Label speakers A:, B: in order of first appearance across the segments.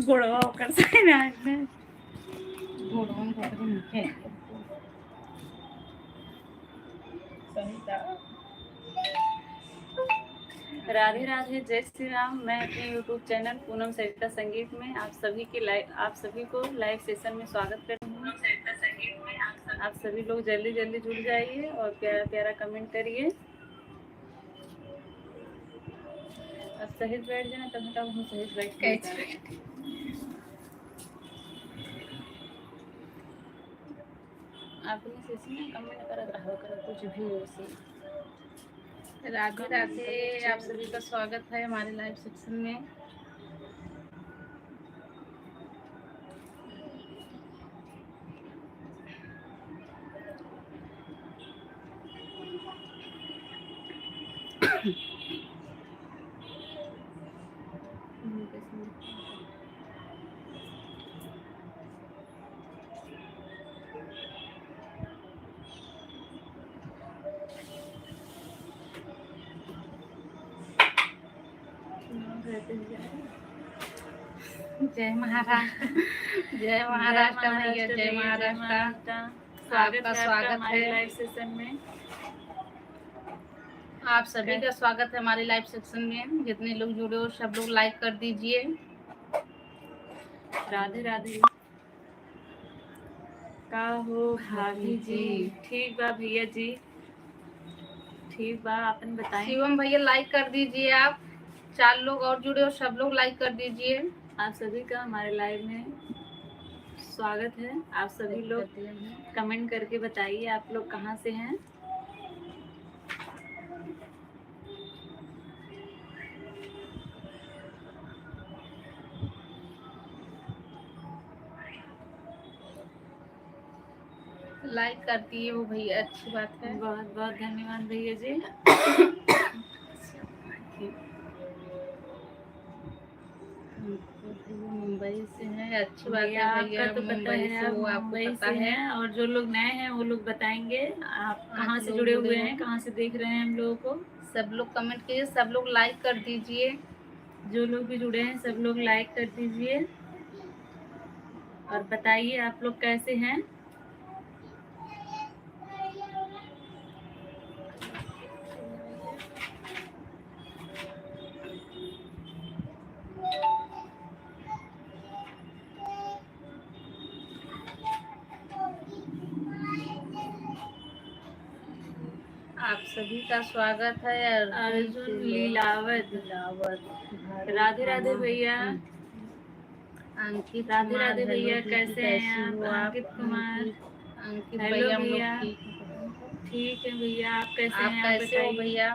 A: गोड़वा होकर से राधे राधे, जय श्री राम। मैं अपने YouTube चैनल पूनम सरिता संगीत में आप सभी को लाइव सेशन में स्वागत करती हूँ। आप सभी लोग जल्दी जल्दी जुड़ जाइए और प्यारा प्यारा कमेंट करिए। अब सहित बैठ जाना, तब तक हम सहित बैठ अपने सेशन में कमेंट करत रहो, कुछ भी हो से। राधे राधे, आप सभी का स्वागत है हमारे लाइव सेक्शन में। जय महाराष्ट्र, जय महाराष्ट्र भैया, जय महाराष्ट्र। आपका स्वागत है लाइव सेशन में। आप सभी का स्वागत है हमारे लाइव सेक्शन में। जितने लोग जुड़े हो सब लोग लाइक कर दीजिए। राधे राधे। का हो भाभी जी? ठीक बा भैया जी, ठीक बा। अपन बताएं। शिवम भैया लाइक कर दीजिए। आप 4 लोग और जुड़े हो, सब लोग लाइक कर दीजिए। आप सभी का हमारे लाइव में स्वागत है। आप सभी लोग कमेंट करके बताइए आप लोग कहाँ से हैं। लाइक करती है वो भैया, अच्छी बात है। बहुत बहुत धन्यवाद भैया जी। मुंबई से है, अच्छी बात है भैया। तो पता है आप मुंबई से हैं, और जो लोग नए हैं वो लोग बताएंगे आप कहाँ से जुड़े हुए हैं, कहाँ से देख रहे हैं हम लोगों को। सब लोग कमेंट कीजिए, सब लोग लाइक कर दीजिए। जो लोग भी जुड़े हैं सब लोग लाइक कर दीजिए और बताइए आप लोग कैसे हैं। आप सभी का स्वागत है। अर्जुन लीलावत, राधे राधे भैया। अंकित, राधे राधे भैया, कैसे हैं आप? अंकित कुमार, अंकित भैया ठीक है भैया। आप कैसे हैं? आप बताइए भैया।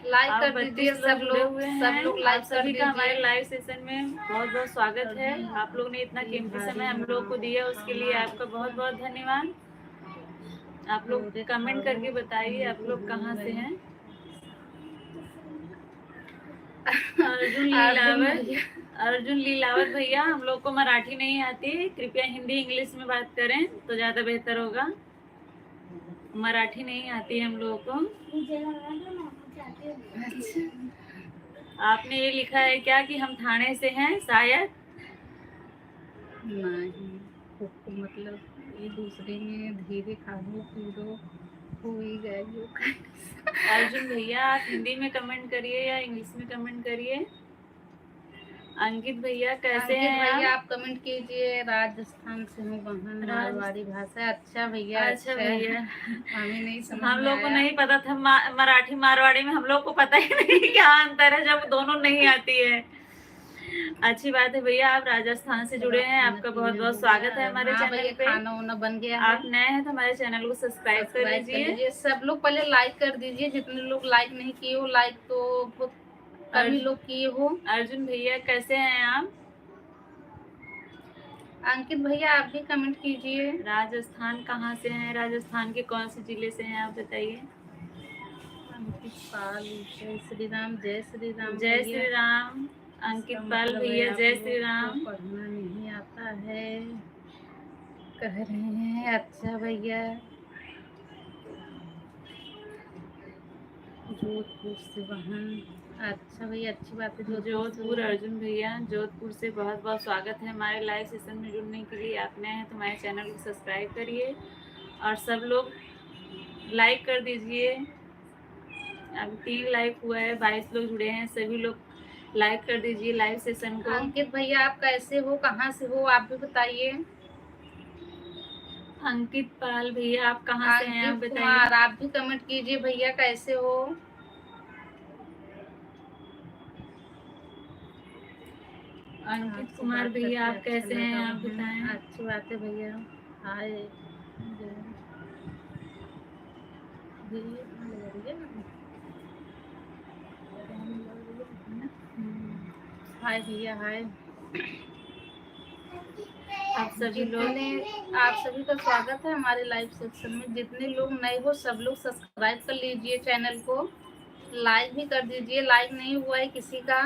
A: लाइक कर दीजिए सब लोग, लाइक सभी का हमारे लाइव सेशन में बहुत बहुत स्वागत है। आप लोग ने इतना कीमती समय हम लोग को दिया, उसके लिए आपका बहुत बहुत धन्यवाद। आप लोग कमेंट करके बताइए आप लोग कहाँ से हैं। अर्जुन लीलावत भैया, हम लोग को मराठी नहीं आती, कृपया हिंदी इंग्लिश में बात करें तो ज़्यादा बेहतर होगा। मराठी नहीं आती हम लोगों को। अच्छा, आपने ये लिखा है क्या कि हम थाने से हैं? शायद नहीं, मतलब ये दूसरे में धीरे खाओ पीरो हो ही गए। अर्जुन भैया, आप हिंदी में कमेंट करिए या इंग्लिश में कमेंट करिए। अंकित भैया कैसे हैं भैया? आप कमेंट कीजिए। राजस्थान से हूँ बहन, मारवाड़ी भाषा। अच्छा भैया, अच्छा भैया। हमें नहीं समझ हम लोग को नहीं पता था मराठी मारवाड़ी में हम लोग को पता ही नहीं क्या अंतर है जब दोनों नहीं आती है। अच्छी बात है भैया, आप राजस्थान से जुड़े हैं, आपका बहुत बहुत स्वागत है हमारे चैनल पे। खाना वाना बन गया। आप नए हैं तो हमारे चैनल को सब्सक्राइब कर लीजिए। सब लोग पहले लाइक कर दीजिए, जितने लोग लाइक नहीं किए हो, लाइक तो कभी लोग किए हो। अर्जुन भैया कैसे हैं आप? अंकित भैया आप भी कमेंट कीजिए। राजस्थान कहाँ से हैं? राजस्थान के कौन से जिले से हैं आप बताइए। अंकित पाल, जय श्री राम, जय श्री राम, जय श्री राम। अंकित पाल भैया, जय श्री राम। पढ़ना नहीं आता है कह रहे हैं। अच्छा भैया, जोधपुर से बहन। अच्छा भैया, अच्छी बात है।
B: जोधपुर अर्जुन भैया, जोधपुर से बहुत बहुत स्वागत है हमारे लाइव सेशन में जुड़ने के लिए। आप नए हैं तो हमारे चैनल को सब्सक्राइब करिए और सब लोग लाइक कर दीजिए। अब 3 लाइक हुआ है, 22 लोग जुड़े हैं, सभी लोग लाइक कर दीजिए लाइव सेशन को।
A: अंकित भैया आप कैसे हो, कहाँ से हो, आप भी बताइए।
B: अंकित पाल भैया आप कहाँ से हैं, आप
A: अंकित
B: बताइए।
A: कुमार आप भी कमेंट कीजिए भैया, कैसे हो।
B: अंकित कुमार भैया आप कैसे हैं, आप बताएं।
A: अच्छी बात है भैया। हाय हाय भैया, हाय।
B: आप सभी लोग,
A: आप सभी का स्वागत है हमारे लाइव सेक्शन में। जितने लोग नए हो सब लोग सब्सक्राइब कर लीजिए चैनल को, लाइक भी कर दीजिए, लाइक नहीं हुआ है किसी का।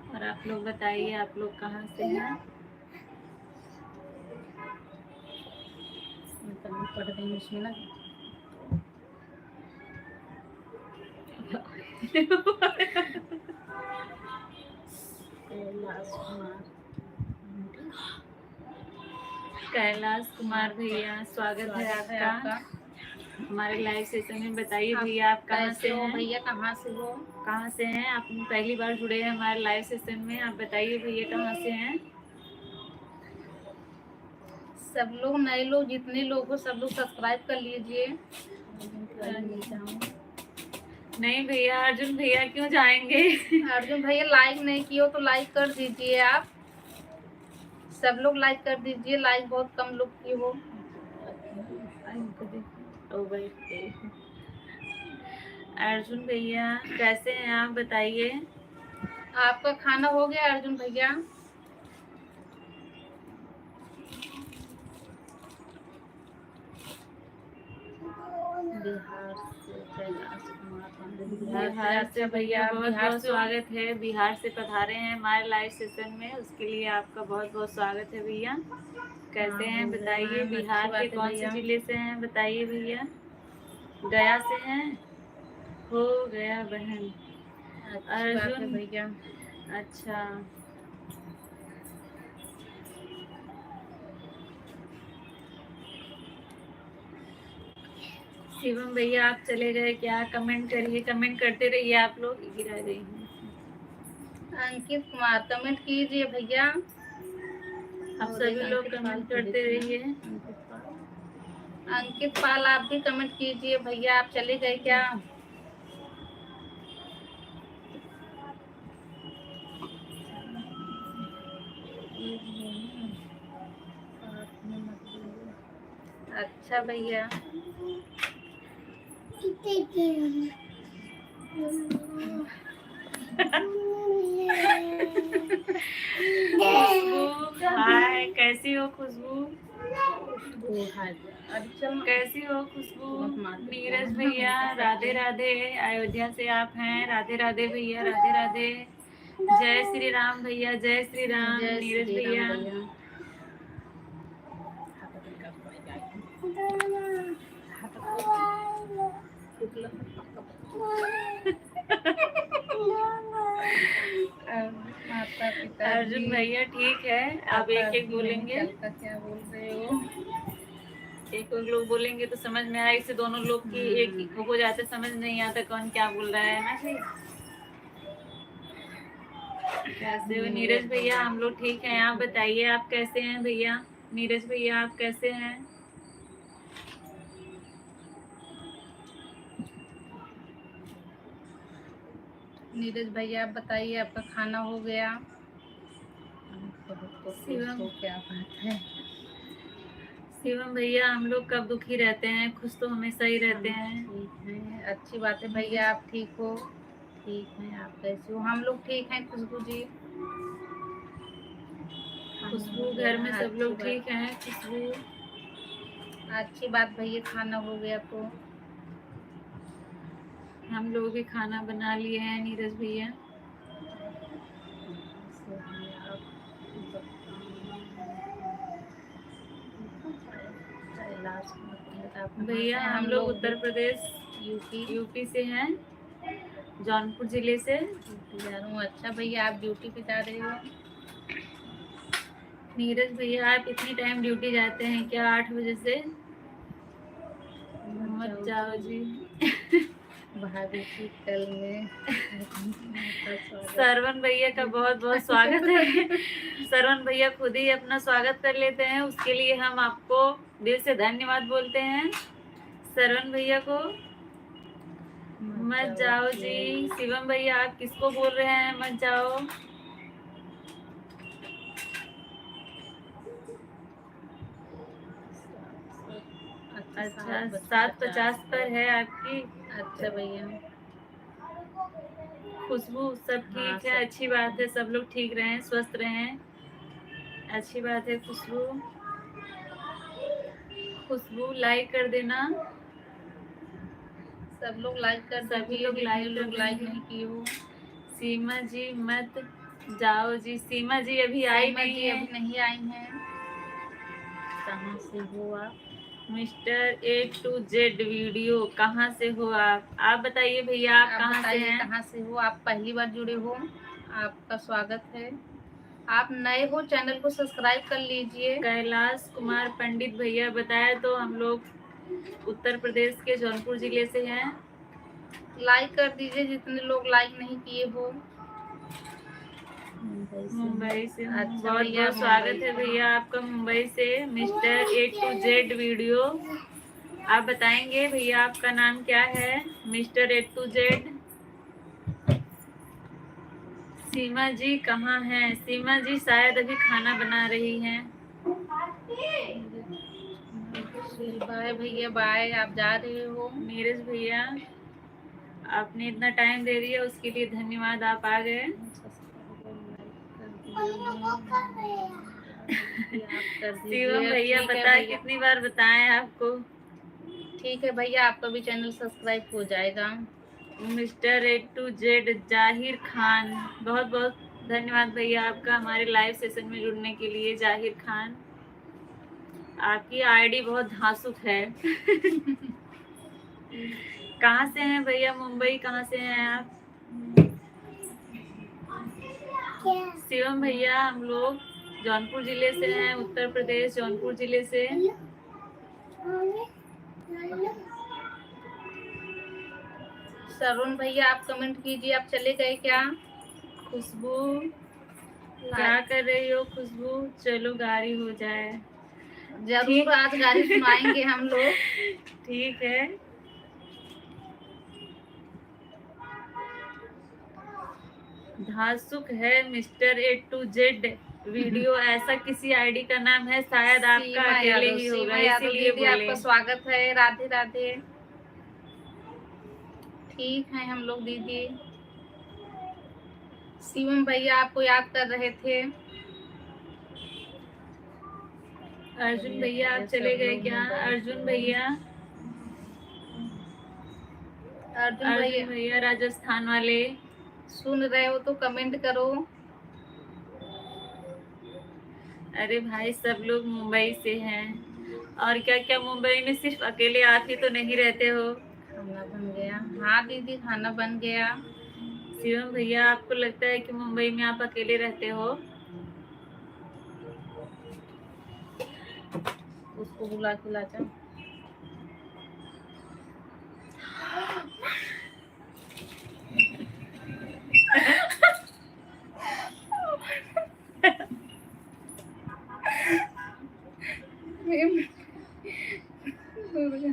B: और आप लोग बताइए आप लोग कहाँ से हैं।
A: पढ़ रही हूँ इसमें ना।
B: कैलाश कुमार भैया स्वागत है आपका हमारे लाइव सेशन में। बताइए भैया आप कहाँ से हैं।
A: भैया कहाँ से हो।
B: कहाँ से हैं आप, पहली बार जुड़े हैं हमारे लाइव सेशन में। आप बताइए भैया कहाँ से हैं।
A: सब लोग नए लोग जितने लोग हो सब लोग सब्सक्राइब कर लीजिए।
B: नहीं भैया, अर्जुन भैया क्यों जाएंगे।
A: अर्जुन भैया लाइक नहीं किए हो तो लाइक कर दीजिए आप, सब लोग लाइक कर दीजिए, लाइक बहुत कम लोग की हो।
B: अर्जुन भैया कैसे हैं आप बताइए।
A: आपका खाना हो गया अर्जुन भैया।
B: बिहार से भैया बहुत बहुत स्वागत है। बिहार से पधारे हैं हमारे लाइव सेशन में, उसके लिए आपका बहुत बहुत स्वागत है भैया। कैसे हैं बताइए। बिहार के कौन से जिले से हैं बताइए भैया। गया से हैं। हो गया बहन। अर्जुन
A: भैया
B: अच्छा। शिवम भैया आप चले गए क्या, कमेंट करिए, कमेंट करते रहिए आप लोग। गिरा गई हूँ।
A: अंकित कुमार कमेंट कीजिए भैया,
B: आप सभी लोग कमेंट करते रहिए।
A: अंकित पाल आप भी कमेंट कीजिए भैया, आप चले गए क्या। अच्छा भैया
B: हाय कैसी हो खुशबू। कैसी हो खुशबू। नीरज भैया राधे राधे, अयोध्या से आप हैं। राधे राधे भैया, राधे राधे। जय श्री राम भैया, जय श्री राम। नीरज भैया
A: माता पिता
B: अर्जुन भैया ठीक है। अब एक एक बोलेंगे,
A: क्या बोल रहे हो।
B: एक लोग बोलेंगे तो समझ में आए, इससे दोनों लोग की एक ही हो जाते, समझ नहीं आता कौन क्या बोल रहा है ना जी। कैसे हो नीरज भैया। हम लोग ठीक हैं, आप बताइए आप कैसे हैं भैया। नीरज भैया आप कैसे हैं।
A: नीरज भैया आप बताइए, आपका खाना हो गया।
B: शिवम
A: क्या बात है।
B: शिवम भैया हम लोग कब दुखी रहते हैं, खुश तो हमेशा ही रहते हैं।
A: ठीक है, अच्छी बात है भैया, आप ठीक हो। ठीक है, आप कैसे हो। हम लोग ठीक हैं खुशबू जी।
B: खुशबू घर में सब लोग ठीक हैं। खुशबू
A: अच्छी बात भैया, खाना हो गया तो।
B: हम लोग भी खाना बना लिए हैं नीरज भैया। भैया हम लोग उत्तर प्रदेश यूपी से हैं, जौनपुर जिले से
A: जा रहा हूँ। अच्छा भैया आप ड्यूटी पे जा रहे हो?
B: नीरज भैया आप इतनी टाइम ड्यूटी जाते हैं क्या? 8 बजे से? मत जाओ जी।
A: भाभी की कल में
B: सरवण भैया का बहुत बहुत स्वागत है। सरवण भैया खुद ही अपना स्वागत कर लेते हैं, उसके लिए हम आपको दिल से धन्यवाद बोलते हैं सरवण भैया को। मत जाओ जी। शिवम भैया आप किसको बोल रहे हैं मत जाओ? अच्छा 7:50 पर है आपकी।
A: अच्छा भैया
B: खुशबू सब ठीक है, अच्छी बात है, सब लोग ठीक रहें, स्वस्थ रहें, अच्छी बात है। खुशबू लाइक कर देना,
A: सब लोग लाइक कर
B: सभी
A: दीजिए,
B: लोग
A: लाइक नहीं किए हो।
B: सीमा जी मत जाओ जी। सीमा जी अभी आई नहीं है,
A: अभी नहीं आई हैं। कहाँ से हो आप?
B: Mister A to Z video कहाँ से हो आप बताइए भैया आप कहाँ से हैं?
A: कहाँ से हो? आप पहली बार जुड़े हो, आपका स्वागत है। आप नए हो चैनल को सब्सक्राइब कर लीजिए।
B: कैलाश कुमार पंडित भैया बताया तो हम लोग उत्तर प्रदेश के जौनपुर जिले से हैं।
A: लाइक कर दीजिए जितने लोग लाइक नहीं किए हो।
B: मुंबई से
A: अच्छा
B: बहुत बहुत स्वागत है भैया आपका मुंबई से। Mister A to Z video आप बताएंगे भैया आपका नाम क्या है? Mister A to Z। सीमा जी कहाँ हैं? सीमा जी शायद अभी खाना बना रही हैं।
A: बाय भैया बाय, आप जा रहे हो?
B: नीरज भैया आपने इतना टाइम दे दिया उसके लिए धन्यवाद, आप आ गए। शिवम भैया बताए कितनी बार बताएं आपको?
A: ठीक है भैया आपका भी चैनल सब्सक्राइब हो जाएगा।
B: मिस्टर A to Z जाहिर खान बहुत बहुत धन्यवाद भैया आपका हमारे लाइव सेशन में जुड़ने के लिए। जाहिर खान आपकी आईडी बहुत धांसुक है। कहाँ से हैं भैया? मुंबई कहाँ से हैं आप? शिवम भैया हम लोग जौनपुर जिले से हैं, उत्तर प्रदेश जौनपुर जिले से।
A: सरुण भैया आप कमेंट कीजिए, आप चले गए क्या?
B: खुशबू क्या कर रही हो? खुशबू चलो गाड़ी हो जाए।
A: जरूर आज गाड़ी सुनाएंगे हम लोग।
B: ठीक है। धांसुक है mister A to Z video ऐसा किसी आईडी का नाम है? शायद आपका अकेले ही होगा इसीलिए बोले।
A: आपका स्वागत है, राधे राधे। ठीक है हम लोग दीदी। शिवम भैया आपको याद कर रहे थे।
B: अर्जुन भैया आप चले गए क्या? अर्जुन भैया भैया राजस्थान वाले
A: सुन रहे हो तो कमेंट करो।
B: अरे भाई सब लोग मुंबई से हैं और क्या क्या मुंबई में सिर्फ अकेले आप ही तो नहीं रहते हो?
A: खाना बन गया? हाँ दीदी खाना बन गया।
B: शिवम भैया आपको लगता है कि मुंबई में आप अकेले रहते हो?
A: उसको बुला के ला जा।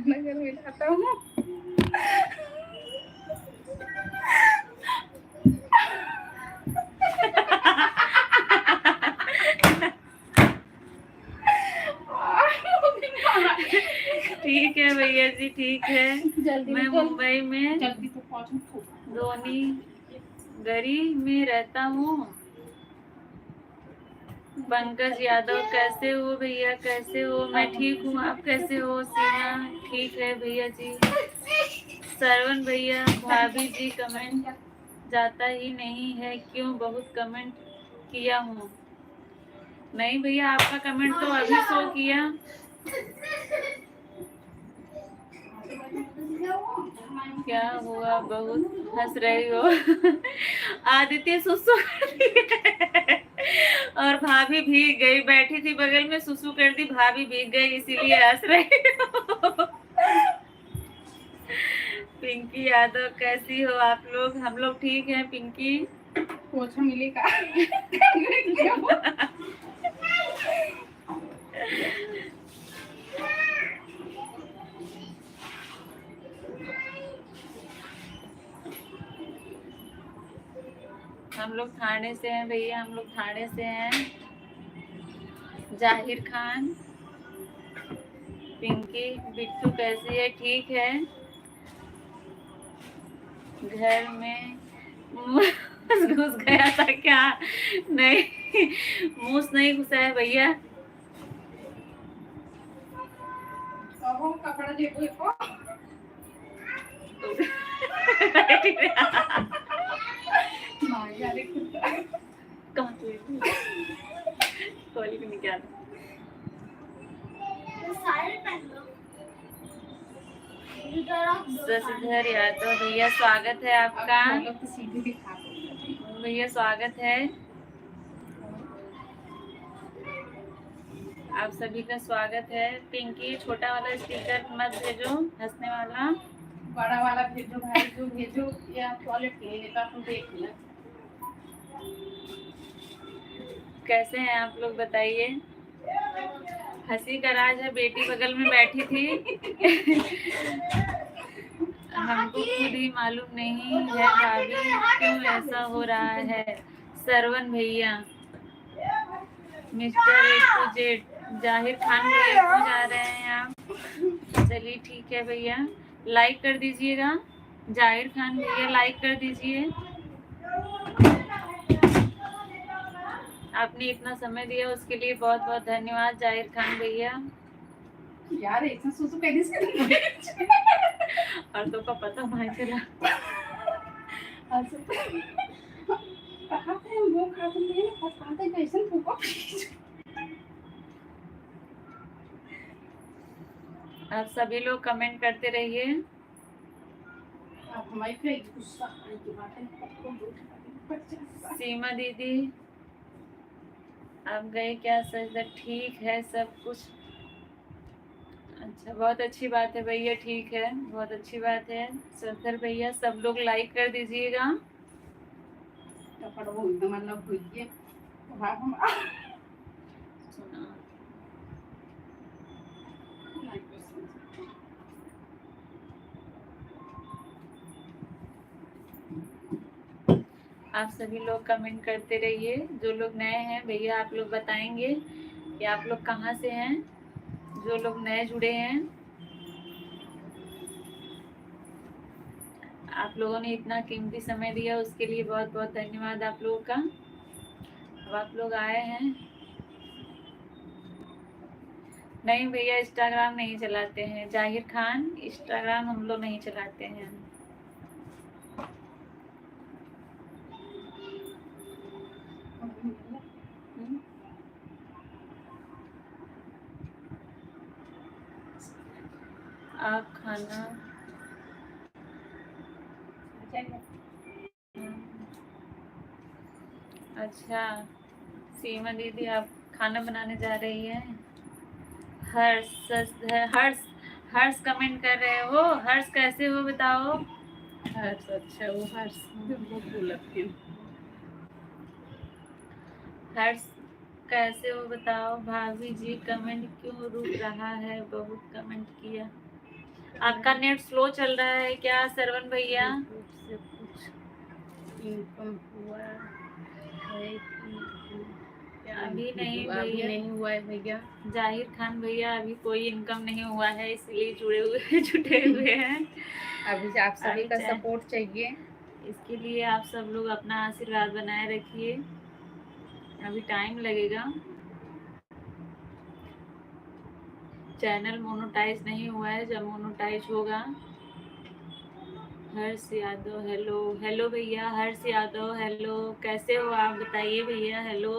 A: नगर में जाता हूँ।
B: ठीक है भैया जी ठीक है। मैं मुंबई में धोनी गरी में रहता हूँ। पंकज यादव कैसे हो भैया? कैसे हो? मैं ठीक हूँ, आप कैसे हो? सीमा ठीक है भैया जी। सरवण भैया भाभी जी कमेंट जाता ही नहीं है क्यों? बहुत कमेंट किया हूँ। नहीं भैया आपका कमेंट तो अभी शो किया। क्या हुआ, बहुत हंस रही हो? आदित्य सुसु कर दी और भाभी भीग गई, बैठी थी बगल में, सुसु कर दी, भाभी भीग गई, इसीलिए हंस रही हो। पिंकी यादव, कैसी हो आप लोग? हम लोग ठीक हैं पिंकी।
A: पोछा मिलेगा।
B: हम लोग थाने से हैं भैया, हम लोग थाने से हैं। जाहिर खान, पिंकी, बिट्टू कैसी है? ठीक है। घर में मूस घुस गया था क्या? नहीं, मूस नहीं घुसा है भैया।
A: कपड़ा देखो
B: कोली भी निकाल। शशिधर यादव भैया, स्वागत है आपका। भैया स्वागत है, आप सभी का स्वागत है। पिंकी, छोटा वाला स्टिकर मत भेजो, हंसने वाला।
A: बड़ा वाला भेजो भाई, जो भेजो, या टॉयलेट ले लेता तो देख ले।
B: कैसे हैं आप लोग बताइए? हंसी का राज है, बेटी बगल में बैठी थी। हमको खुद ही मालूम नहीं है भाभी क्यों ऐसा हो रहा है। सरवन भैया, मिस्टर ए टू जेड, जाहिर खान भैया क्यों जा रहे हैं आप? चलिए ठीक है भैया, लाइक कर दीजिएगा। जाहिर खान भैया लाइक कर दीजिए। आपने इतना समय दिया उसके लिए बहुत बहुत धन्यवाद जाहिर खान भैया।
A: यार ऐसा सुसु कैसे से
B: और तो का पता भाई चला।
A: खाते हैं वो खाते हैं, खाते कैसे फूको।
B: आप सभी लोग कमेंट करते रहिए।
A: अब हमारी पे गुस्सा की बात है।
B: सीमा दीदी, आप गए क्या? सजदा ठीक है सब कुछ? अच्छा, बहुत अच्छी बात है भैया, ठीक है, बहुत अच्छी बात है। सरदार भैया, सब लोग लाइक कर दीजिएगा।
A: मतलब
B: सुना, आप सभी लोग कमेंट करते रहिए। जो लोग नए हैं भैया, आप लोग बताएंगे कि आप लोग कहाँ से हैं। जो लोग नए जुड़े हैं, आप लोगों ने इतना कीमती समय दिया उसके लिए बहुत बहुत धन्यवाद आप लोगों का। अब आप लोग आए हैं। नहीं भैया, इंस्टाग्राम नहीं चलाते हैं। जाहिर खान, इंस्टाग्राम हम लोग नहीं चलाते हैं। आप खाना अच्छा, सीमा दीदी आप खाना बनाने जा रही हैं? हर्ष, हर्ष, हर्ष कमेंट कर रहे हो। हर्ष कैसे हो बताओ?
A: हर्ष, अच्छा वो हर्ष बोलते हैं।
B: हर्ष कैसे हो बताओ? भाभी जी कमेंट क्यों रुक रहा है? बहुत कमेंट किया। आपका नेट स्लो चल रहा है क्या सरवन भैया?
A: से कुछ इनकम हुआ है कि
B: अभी नहीं
A: अभी
B: भैया,
A: नहीं हुआ है भैया।
B: जाहिर खान भैया, अभी कोई इनकम नहीं हुआ है, इसलिए जुटे हुए हैं।
A: अभी आप सभी का सपोर्ट चाहिए।
B: इसके लिए आप सब लोग अपना आशीर्वाद बनाए रखिए, अभी टाइम लगेगा। चैनल मोनेटाइज नहीं हुआ है, जब मोनेटाइज होगा। हर्ष यादव, हेलो। हेलो भैया, हर्ष यादव, हेलो। कैसे हो आप बताइए भैया? हेलो।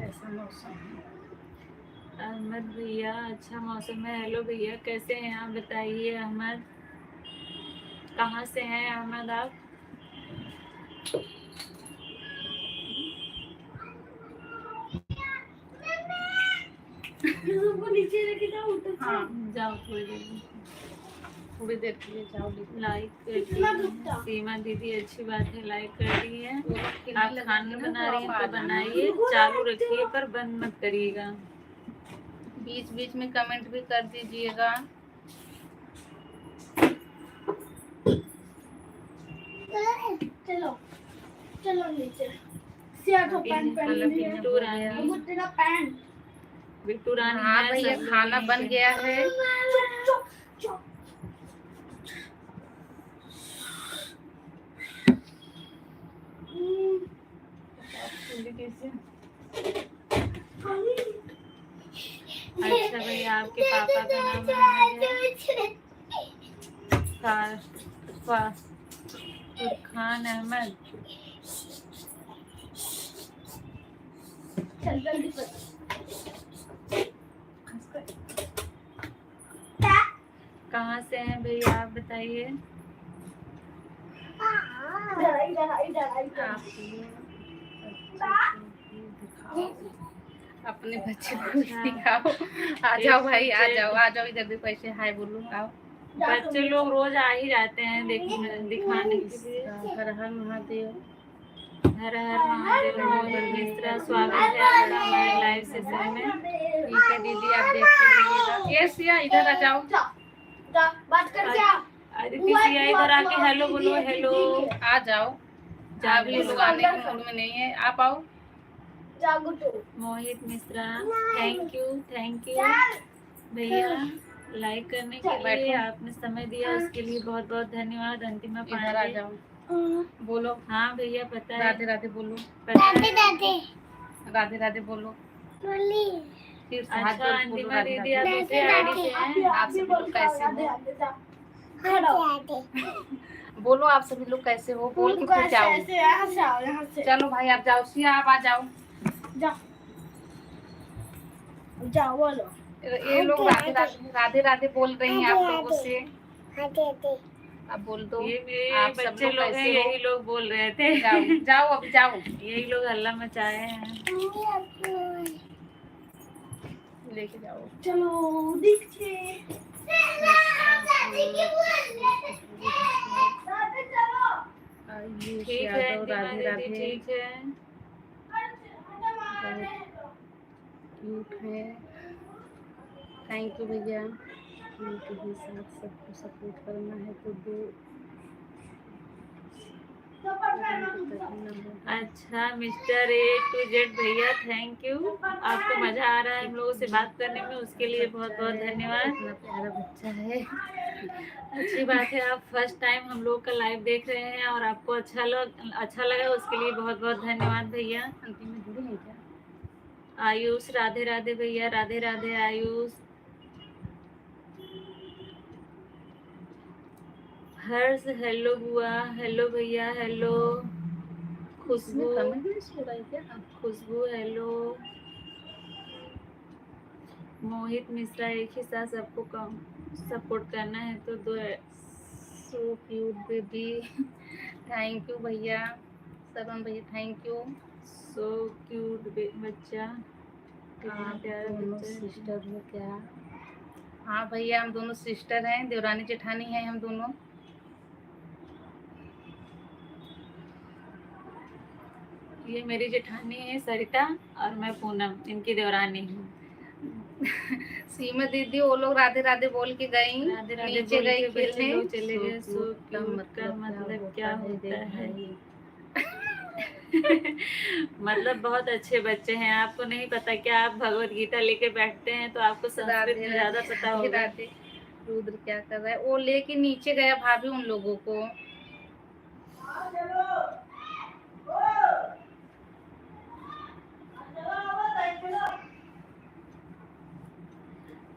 A: कैसा मौसम है?
B: अहमद भैया अच्छा मौसम है। हेलो भैया, कैसे हैं आप बताइए। अहमद, कहाँ से हैं अहमद आप?
A: हाँ,
B: जाओ थोड़ी देर में।
A: थोड़ी देर के लिए जाओ।
B: लाइक कर दी सीमा दीदी, अच्छी बात है, लाइक कर दी है। आप खाना बना रही हैं तो बनाइए, चालू रखिए पर बंद मत करिएगा।
A: बीच बीच में कमेंट भी कर दीजिएगा।
C: चलो चलो नीचे।
B: बिट्टू रानी, बिट्टू रानी
A: हाँ
B: है,
A: भैया
B: सब लोग
A: खाना
B: यहीं
A: बन
B: पे।
A: गया है।
B: अच्छा भैया, आपके पापा का नाम अहमद है? फरखान अहमद।
C: चल जल्दी कर।
B: कहाँ से हैं भैया आप बताइए।
A: अपने बच्चे को
B: अच्छा।
A: दिखाओ। आ जाओ भाई, आ जाओ, आ जाओ इधर भी। पैसे हाय बोलो, आओ।
B: बच्चे लोग रोज आ ही जाते हैं दिखाने के लिए।
A: हर हर महादेव।
B: हर हर महादेव। मोहित मिश्रा, स्वागत है आपका हमारे लाइव सेशन में।
A: ठीक है दीदी, आप देखते रहिएगा। यस या इधर आ जाओ।
C: बात कर क्या?
B: अदिति सिया, इधर आके हेलो बोलो। हेलो,
A: आ जाओ। अभी लोग आने के मूड में नहीं है, आप आओ।
C: जागो तो।
B: मोहित मिश्रा, थैंक यू भैया लाइक करने के लिए।
A: बैठो।
B: आपने समय दिया उसके लिए बहुत बहुत धन्यवाद। अंतिमा
A: इधर आ
B: पांडे,
A: जाओ। बोलो।
B: हाँ भैया पता है,
A: राधे राधे बोलो।
B: पता है।
A: राधे राधे बोलो। फिर से हाथ
B: अच्छा
A: जोड़ के बोलो
B: अंतिमा
A: राधे
B: दीदी, आप
A: राधे।
B: दूसरे आईडी से हैं?
A: आप सभी लोग कैसे हो? बोलो आप सभी लोग कैसे हो, बोल के फिर जाओ।
C: यहाँ से
A: चलो भाई आप जाओ। सिया आप आ जाओ।
C: जाओ जाओ बोलो।
A: ये लोग राधे राधे राधे राधे बोल रही हैं आप लोगों से। अब बोल दो।
B: ये मेरे
A: आप सब
B: बच्चे
A: लोग
B: लोग हैं,
A: कैसे हो?
B: यही लोग बोल रहे थे।
A: जाओ जाओ अभी जाओ।
B: यही लोग हल्ला मचाए हैं।
A: लेके जाओ।
C: चलो दीजिए।
A: आयुष
B: ठीक है
A: यादव,
B: अंतिमा
A: राधे
B: दीदी,
A: राधे।
B: ठीक है।
A: क्यूट है। थैंक यू भैया। उनके ही साथ सबको सपोर्ट करना है तो दो।
B: अच्छा मिस्टर A to Z भैया, थैंक यू। आपको मजा आ रहा है हम लोगों से बात करने में, उसके लिए बहुत बहुत धन्यवाद।
A: इतना प्यारा बच्चा है।
B: अच्छी बात है, आप फर्स्ट टाइम हम लोग का लाइव देख रहे हैं और आपको अच्छा लगा, उसके लिए बहुत बहुत धन्यवाद भैया।
A: अंतिम में जुड़ी है क्या?
B: आयुष, राधे राधे भैया, राधे राधे आयुष। हर्ष, हेलो बुआ, हेलो भैया, हेलो। खुशबू, खुशबू हेलो। मोहित मिश्रा, एक ही साथ सबको कम सपोर्ट करना है तो दो।
A: So cute baby. Thank you भैया। सरवन भैया थैंक यू।
B: सो क्यूट बच्चा, कितना
A: आप
B: प्यारा
A: दोनों
B: बच्चा है।
A: सिस्टर हो क्या? हाँ भैया हम दोनों सिस्टर हैं, देवरानी जेठानी हैं हम दोनों।
B: ये मेरी जेठानी है सरिता और मैं पूनम, इनकी देवरानी हूँ।
A: सीमा दीदी वो लोग राधे राधे बोल के गई,
B: राधे राधे
A: नीचे
B: बोल
A: गई
B: के बच्चे
A: खेलने।
B: लोग चले गए।
A: सो
B: सो
A: क्यूट का
B: क्यूट का मतलब क्या होता है? मतलब बहुत अच्छे बच्चे हैं। आपको नहीं पता क्या? आप भगवत गीता लेके बैठते हैं तो आपको संस्कृत में ज्यादा पता होगा।
A: रुद्र क्या कर रहा है? वो लेके नीचे गया भाभी उन लोगों को।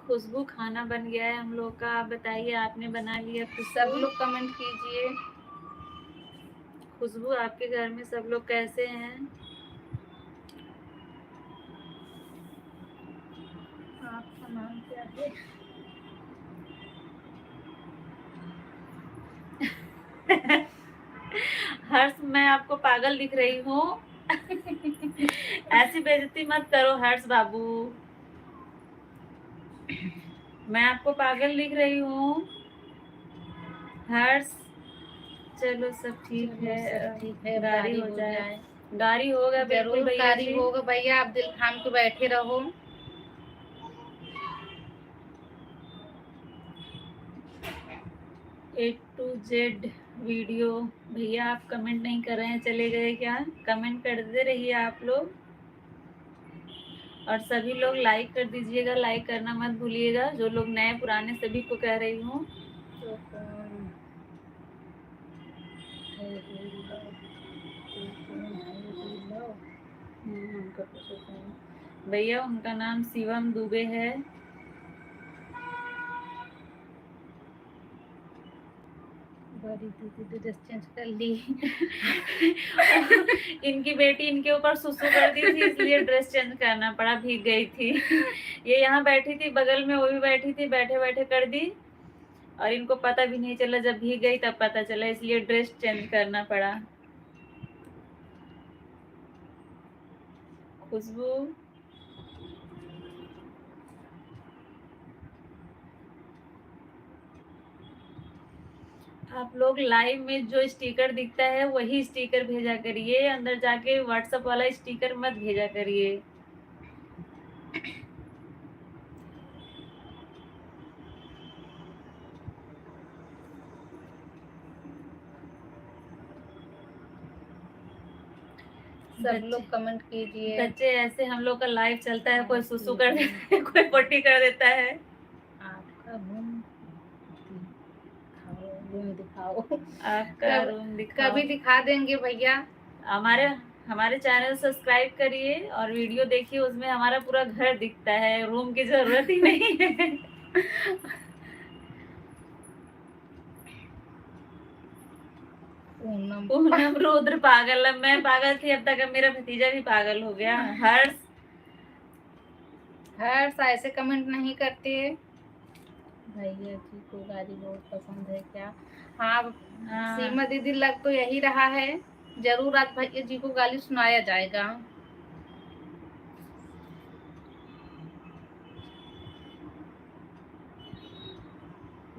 B: खुशबू, खाना बन गया है हम लोग का, आप बताइए आपने बना लिया?
A: सब लोग कमेंट कीजिए।
B: खुशबू, आपके घर में सब लोग कैसे हैं?
A: नाम क्या है?
B: हर्ष, मैं आपको पागल दिख रही हूँ? ऐसी बेइज्जती मत करो हर्ष बाबू, मैं आपको पागल दिख रही हूँ हर्ष। चलो सब ठीक
A: चलो,
B: है,
A: सब ठीक है,
B: गाड़ी हो जाए। गाड़ी होगा बिल्कुल
A: जरूर
B: भैया
A: गाड़ी
B: जी।
A: होगा भैया, आप दिल थाम के बैठे रहो।
B: A to Z video. भैया आप कमेंट नहीं कर रहे हैं, चले गए क्या? कमेंट करते रहिए आप लोग, और सभी लोग लाइक कर दीजिएगा, लाइक करना मत भूलिएगा। जो लोग नए पुराने सभी को कह रही हूँ।
A: तो कौन है ये लव? तो कौन है ये लव?
B: उनका कुछ होता है। भैया उनका नाम शिवम दुबे है।
A: बड़ी दीदी ड्रेस चेंज कर ली।
B: इनकी बेटी इनके ऊपर सुसु कर दी थी, इसलिए ड्रेस चेंज करना पड़ा, भीग गई थी। ये यहाँ बैठी थी बगल में, वो भी बैठी थी, बैठे बैठे कर दी, और इनको पता भी नहीं चला, जब भीग गई तब पता चला, इसलिए ड्रेस चेंज करना पड़ा। खुशबू, आप लोग लाइव में जो स्टिकर दिखता है वही स्टिकर भेजा करिए, अंदर जाके व्हाट्सएप वाला स्टिकर मत भेजा करिए।
A: सब लोग कमेंट कीजिए।
B: बच्चे ऐसे हम लोग का लाइव चलता है, कोई सुसु कर
A: कीजिए।
B: देता है, कोई पोटी कर देता है।
A: आपका रूम दिखाओ।
B: आपका रूम दिखाओ।
A: कभी दिखा देंगे भैया।
B: हमारे हमारे चैनल सब्सक्राइब करिए और वीडियो देखिए, उसमें हमारा पूरा घर दिखता है, रूम की जरूरत ही नहीं है। पूनम रुद्र पागल, अब मैं पागल थी, अब तक अब मेरा भतीजा भी पागल हो गया। हर्ष,
A: हर्ष ऐसे कमेंट नहीं करते। भैया जी को गाड़ी बहुत पसंद है क्या? हाँ, सीमा दीदी लग तो यही रहा है, जरूर आज भैया जी को गाली सुनाया जाएगा।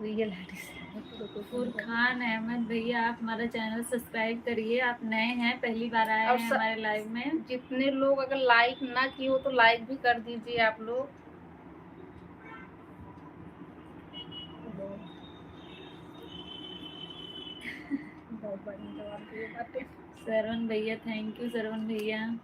A: रियल
B: फुरखान अहमद भैया, आप हमारा चैनल सब्सक्राइब करिए, आप नए हैं, पहली बार आए हैं हमारे लाइव में।
A: जितने लोग अगर लाइक ना किए हो तो लाइक भी कर दीजिए आप लोग। बहुत बढ़िया जवाब दिए बातें।
B: सरवण भैया, थैंक यू सरवण भैया।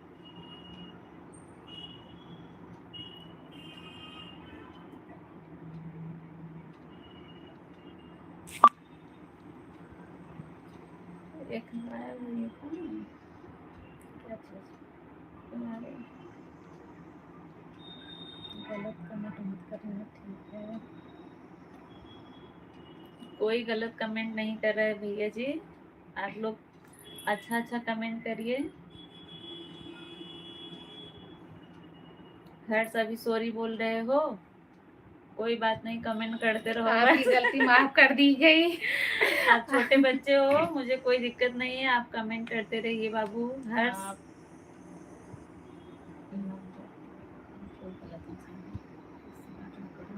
B: एक हमारा भैया था ना,
A: क्या चीज? गलत कमेंट मत करना, ठीक है?
B: कोई गलत कमेंट नहीं कर रहे भैया जी, आप लोग अच्छा अच्छा कमेंट करिए। हर्ष अभी सॉरी बोल रहे हो, कोई बात नहीं, कमेंट करते रहो,
A: आपकी गलती माफ कर दी गई।
B: आप छोटे बच्चे हो, मुझे कोई दिक्कत नहीं है, आप कमेंट करते रहिए बाबू। हर्ष,
A: कोई गलत इंसान नहीं, इससे बात ना करो।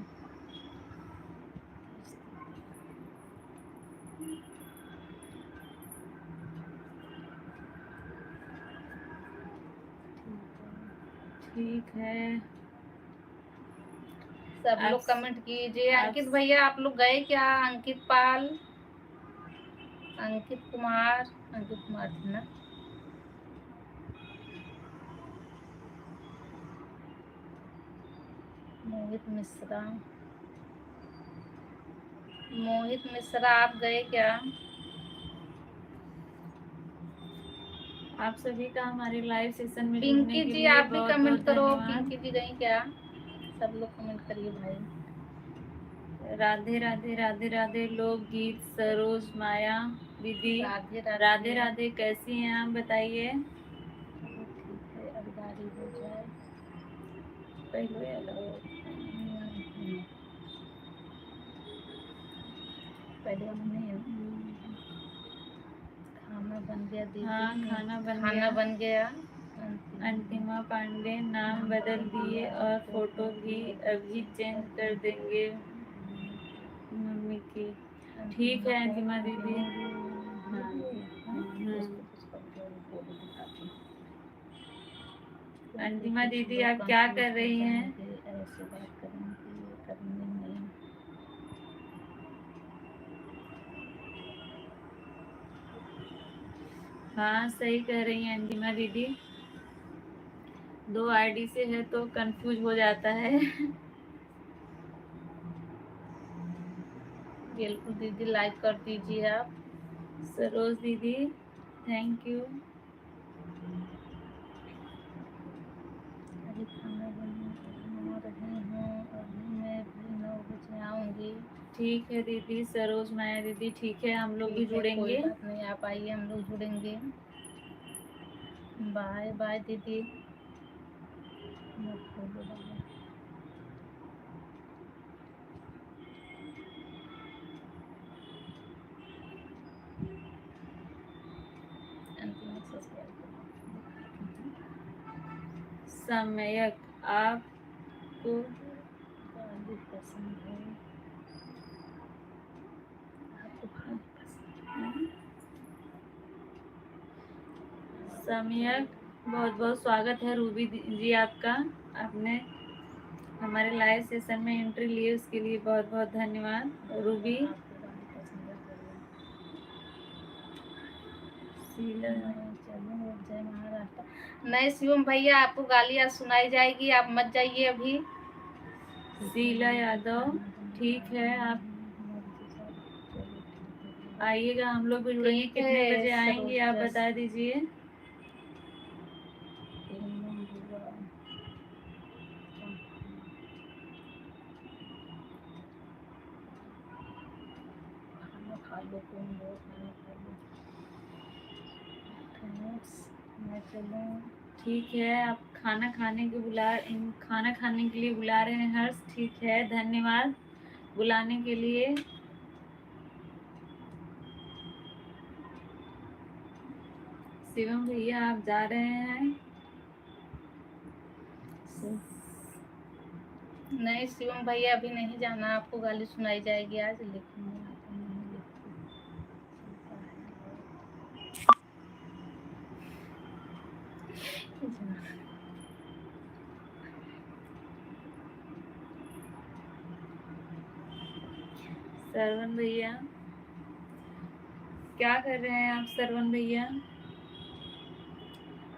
B: ठीक है,
A: सब लोग कमेंट कीजिए। अंकित भैया आप लोग गए क्या? अंकित पाल, अंकित कुमार थे ना? मोहित मिश्रा आप गए क्या?
B: आप सभी का हमारे लाइव सेशन में
A: पिंकी जी आप भी कमेंट करो।
B: धन्यवाद।
A: पिंकी जी गई क्या? सब लोग कमेंट करिए भाई।
B: राधे राधे राधे राधे लोकगीत, सरोज माया दीदी,
A: राधे
B: राधे राधे, कैसी हैं आप बताइए?
A: ठीक है, अब गाड़ी हो जाए।
B: पहले
A: पहले हमने खाना बन गया दीदी।
B: हाँ, खाना
A: खाना बन गया।
B: अंतिमा पांडे नाम बदल दिए और फोटो भी अभी चेंज कर देंगे मम्मी की। ठीक है अंतिमा दीदी। अंतिमा दीदी आप क्या कर रही हैं?
A: ऐसे बात करने में
B: हाँ सही कह रही हैं अंतिमा दीदी, 2 आईडी से है तो कंफ्यूज हो जाता है।
A: बिल्कुल दीदी, लाइक कर दीजिए आप।
B: सरोज दीदी थैंक यू।
A: अभी खाना बना रही हूँ, अभी मैं भी 9 बजे आऊँगी।
B: ठीक है दीदी सरोज माया दीदी, ठीक है हम लोग भी
A: ठीक है,
B: जुड़ेंगे।
A: कोई बात नहीं, आप आइए, हम लोग जुड़ेंगे। बाय बाय दीदी। मत बोलो बाय। अंतिम सब्सक्राइब
B: समयक आपको
A: गाली पसंद है, आपको गाली पसंद है।
B: समयक बहुत बहुत स्वागत है रूबी जी आपका, आपने हमारे लाइव सेशन में एंट्री लिए उसके लिए बहुत बहुत धन्यवाद रूबी।
A: आपको गाली पसंद है, चलो जय महाराष्ट्र। नहीं शिवम भैया, आपको गालियाँ सुनाई जाएगी, आप मत जाइए अभी।
B: शीला यादव ठीक है, आप आइएगा, हम लोग भी जुड़ेंगे।
A: ठीक
B: कितने
A: है,
B: बजे आएंगे आप
A: सरोज
B: बता दीजिए।
A: खाना खा लो, तुम लोग खाना खा लो। मैं चलूँ?
B: ठीक है, आप खाना खाने के लिए बुला रहे हैं हर्ष, ठीक है धन्यवाद बुलाने के लिए। शिवम भैया आप जा रहे हैं?
A: नहीं शिवम भैया, अभी नहीं जाना, आपको गाली सुनाई जाएगी आज, लिखूंगी आपको नहीं लिखती।
B: सरवण भैया क्या कर रहे हैं आप? सरवण भैया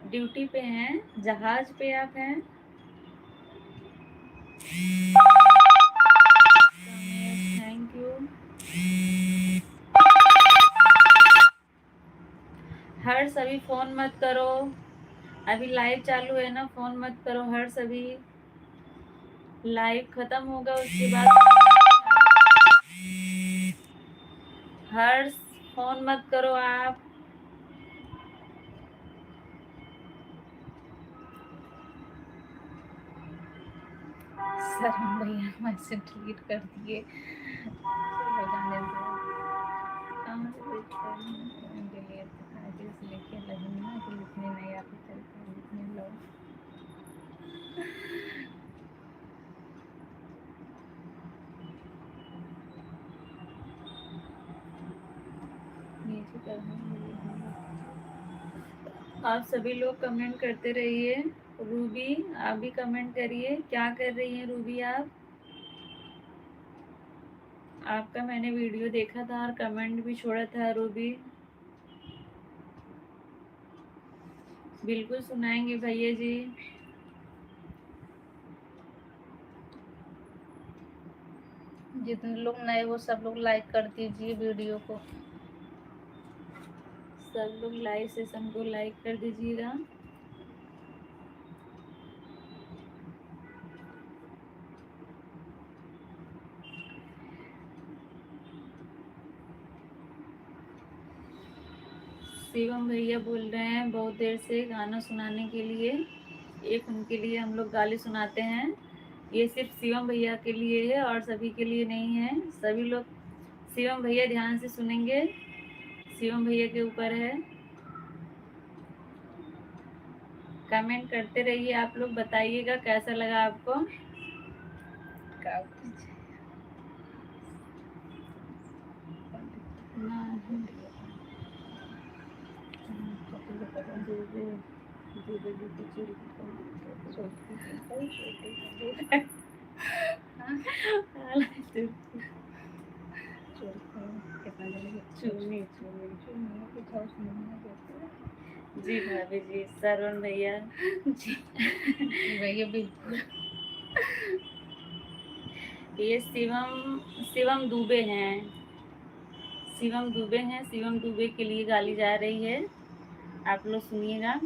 B: ड्यूटी पे हैं, जहाज पे आप हैं? Thank you. हर सभी फोन मत करो, अभी लाइव चालू है ना, फोन मत करो हर सभी, लाइव खत्म होगा उसके बाद। हर फोन मत करो आप।
A: सरवण भैया मैसेज डिलीट कर दिए, चलो जाने दो। डिलीट लिखे लगी ना कि लिखने नहीं आते, चलते लिखने लो।
B: आप सभी लोग कमेंट करते रहिए। रूबी आप भी कमेंट करिए, क्या कर रही हैं रूबी आप? आपका मैंने वीडियो देखा था और कमेंट भी छोड़ा था रूबी। बिल्कुल सुनाएंगे भैया जी।
A: जितने लोग नए वो सब लोग लाइक कर दीजिए वीडियो को।
B: सब लोग लाइव सेशन को लाइक कर दीजिएगा। शिवम भैया बोल रहे हैं बहुत देर से गाना सुनाने के लिए, एक उनके लिए हम लोग गाली सुनाते हैं, ये सिर्फ शिवम भैया के लिए है और सभी के लिए नहीं है। सभी लोग शिवम भैया ध्यान से सुनेंगे, शिवम भैया के ऊपर है। कमेंट करते रहिए आप लोग, बताइएगा कैसा लगा आपको। जी भाभी जी, सरवण भैया
A: जी भैया बिल्कुल।
B: ये शिवम दुबे हैं, शिवम दुबे हैं। शिवम दुबे के लिए गाली जा रही है, आप लोग सुनिएगा।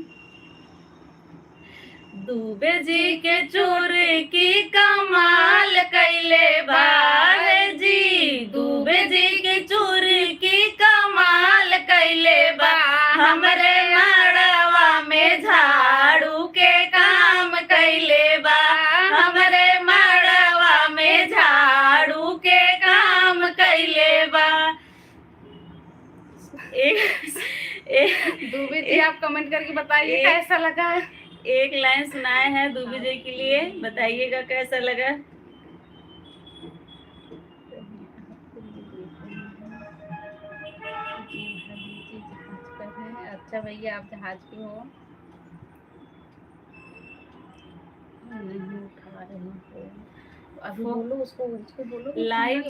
B: दुबे जी के चोरी की कमाल कैले बाहे जी, दुबे जी के चोरी की कमाल कैले बा, हमरे मड़वा में झाड़ू के काम कैले बा, हमरे मड़वा में झाड़ू के काम कैले बा।
A: दुबे जी आप कमेंट करके बताइए कैसा लगा।
B: एक लाइन सुनाए हैं दुबे जी के लिए, बताइएगा कैसा लगा।
A: अच्छा भैया आप जहाज पे हो, नहीं उठा रहे हो, अभी बोलो उसको बोलो
B: लाइव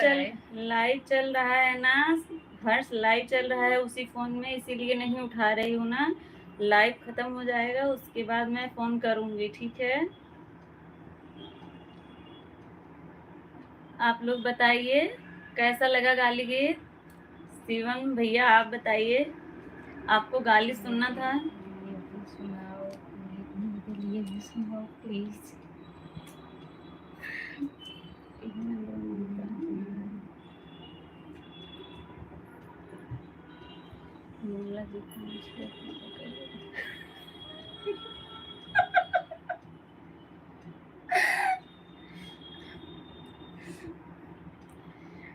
B: चल रहा है ना हर्ष, लाइव चल रहा है उसी फोन में, इसीलिए नहीं उठा रही हूँ ना। लाइव खत्म हो जाएगा उसके बाद मैं फोन करूंगी, ठीक है। आप लोग बताइए कैसा लगा गाली गीत। शिवम भैया आप बताइए, आपको गाली सुनना था।
A: सुनाओ, मेरे लिए भी सुनाओ प्लीज।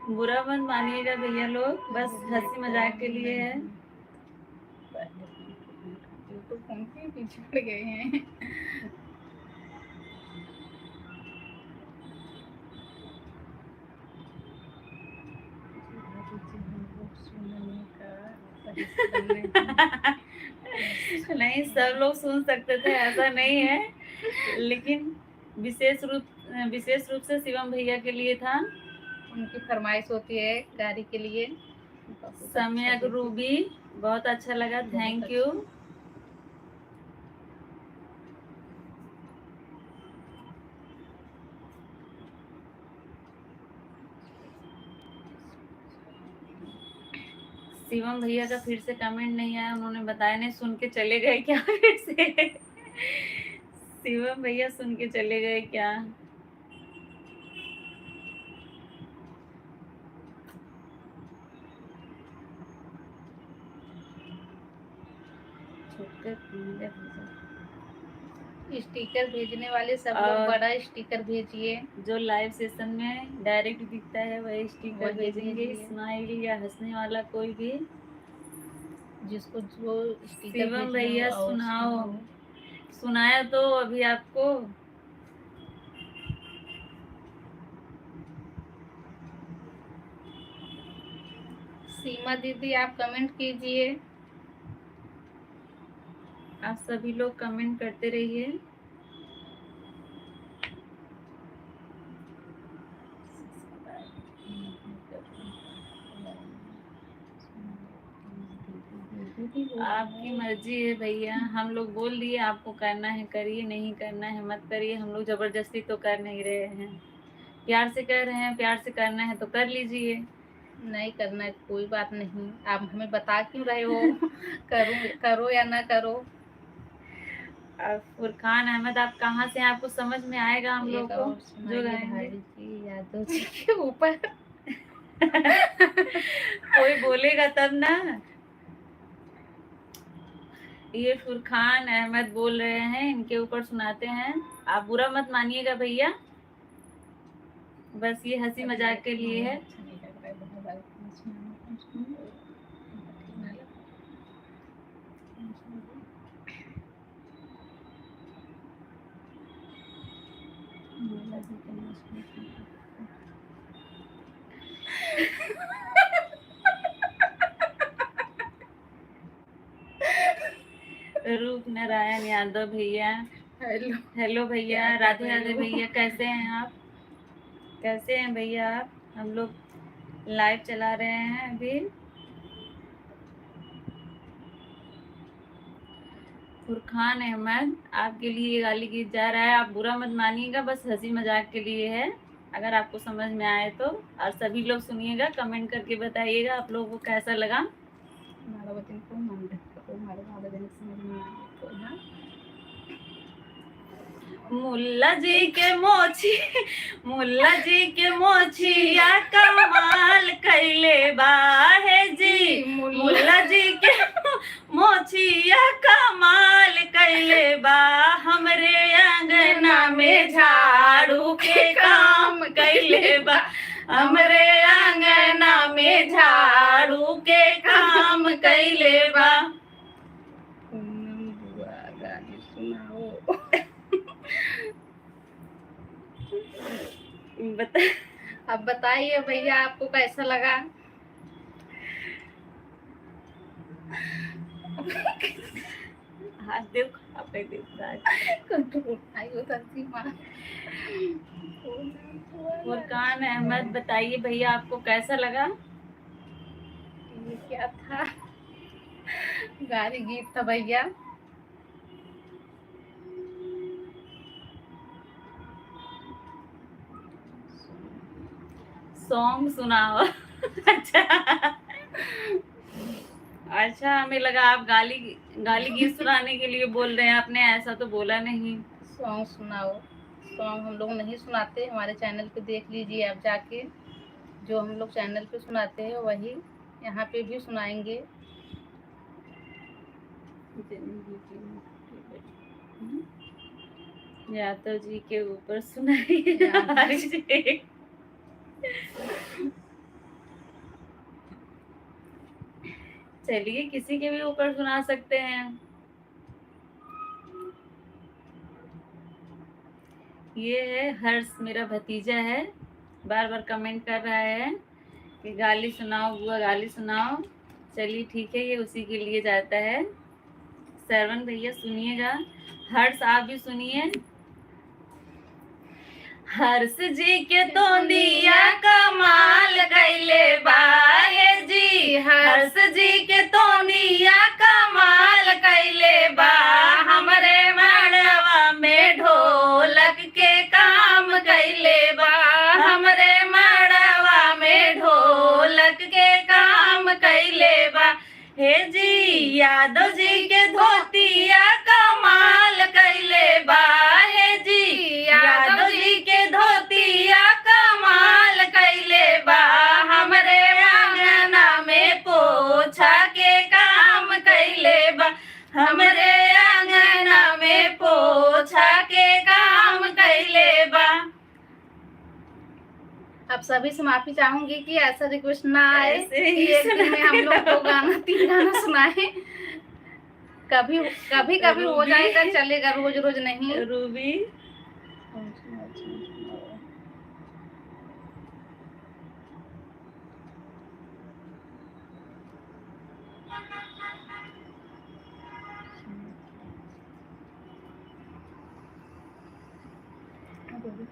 B: बुरा मत मानिएगा भैया लोग, बस हंसी मजाक के लिए है।
A: तो फोन के पीछे पड़ गए हैं।
B: नहीं सब लोग सुन सकते थे, ऐसा नहीं है, लेकिन विशेष रूप से शिवम भैया के लिए था।
A: उनकी फरमाइश होती है गाड़ी के लिए।
B: सम्यक रूबी बहुत अच्छा लगा, थैंक यू। शिवम भैया का फिर से कमेंट नहीं आया, उन्होंने बताया नहीं, सुन के चले गए क्या फिर से। शिवम भैया सुन के चले गए क्या।
A: स्टिकर भेजने वाले सब लोग बड़ा स्टिकर भेजिए।
B: जो लाइव सेशन में डायरेक्ट दिखता है वही स्टिकर भेजेंगे, स्माइल या हंसने वाला कोई भी,
A: जिसको जो स्टिकर।
B: शिवम भैया सुनाओ, सुनाया तो अभी आपको।
A: सीमा दीदी आप कमेंट कीजिए।
B: आप सभी लोग कमेंट करते रहिए। आपकी मर्जी है भैया, हम लोग बोल दिए आपको करना है करिए, नहीं करना है मत करिए, हम लोग जबरदस्ती तो कर नहीं रहे हैं, प्यार से कह रहे हैं, प्यार से करना है तो कर लीजिए,
A: नहीं करना है कोई बात नहीं, आप हमें बता क्यों रहे हो। करो या ना करो।
B: फुरकान अहमद आप कहाँ से हैं, आपको समझ में आएगा हम लोग को जो गाएंगे।
A: यादव जी के ऊपर
B: कोई बोलेगा तब ना। ये फुरकान अहमद बोल रहे हैं, इनके ऊपर सुनाते हैं, आप बुरा मत मानिएगा भैया, बस ये हंसी मजाक के लिए है। रूप नारायण यादव भैया,
A: हेलो
B: हेलो भैया,
A: क्या कर
B: राधे
A: रहे
B: राधे
A: हो?
B: भैया, कैसे हैं आप? कैसे हैं भैया आप? हम लोग लाइव चला रहे हैं अभी। फुरखान अहमद, आपके लिए गाली गीत जा रहा है, आप बुरा मत मानिएगा, बस हंसी मजाक के लिए है, अगर आपको समझ में आए तो। और सभी लोग सुनिएगा, कमेंट करके बताइएगा आप लोगों को कैसा लगा।
A: हमारा वचन को मान रखो, हमारे बाबा जन समझ में आए तो ना।
B: मुल्ला जी के मोची, मुल्ला जी के मोचिया कमाल कैले बाहे जी, मुल्ला जी के मोचिया कमाल कैले बा, हमरे अंगना में झाड़ू के काम कैले बा, हमरे अंगना में झाड़ू के काम कैले बा।
A: पूनम बुआ गाली सुनाओ।
B: बता,
A: अब बताइए भैया आपको कैसा लगा?
B: हाथ देखो, आप देखो
A: कंट्रोल आइयो सच्ची माँ।
B: फुरकान अहमद, बताइए भैया आपको कैसा लगा?
A: ये क्या था? गाली गीत था भैया।
B: सॉन्ग सुनाओ। अच्छा, हमें लगा आप गाली गाली गीत सुनाने के लिए बोल रहे हैं, आपने ऐसा तो बोला नहीं।
A: सॉन्ग सुनाओ। सॉन्ग हम लोग नहीं सुनाते, हमारे चैनल पे देख लीजिए आप जाके, जो हम लोग चैनल पे सुनाते हैं वही यहाँ पे भी सुनाएंगे।
B: यादव जी के ऊपर सुनाइए। चलिए, किसी के भी ऊपर सुना सकते हैं। ये है हर्ष, मेरा भतीजा है, बार बार कमेंट कर रहा है कि गाली सुनाओ बुआ, गाली सुनाओ। चलिए ठीक है, ये उसी के लिए जाता है। श्रवण भैया सुनिएगा, हर्ष आप भी सुनिए। हर्ष जी के तो दिया कमाल कैले बाहे जी, हर्ष जी के तो दिया कमाल कैले बा, हमरे मड़वा में ढोलक के काम कैले बा, हमरे मड़वा में ढोलक के काम कैले बा। हे जी यादव जी के धोतिया कमाल कैले बा, हे जी यादव जी के धोतिया कमाल कैले बा, हमरे आंगना में पोछा के काम कैले बा, हमरे आंगना में पोछा के काम कैले बा।
A: अब सभी से माफी चाहूंगी कि ऐसा रिक्वेस्ट ना आए
B: ऐसे
A: कि
B: ही
A: एक दिन में हम लोग 2 गाना 3 गाना सुनाए। कभी कभी कभी हो
B: रूबी।
A: जाएगा, चलेगा, रोज रोज नहीं।
B: रूबी,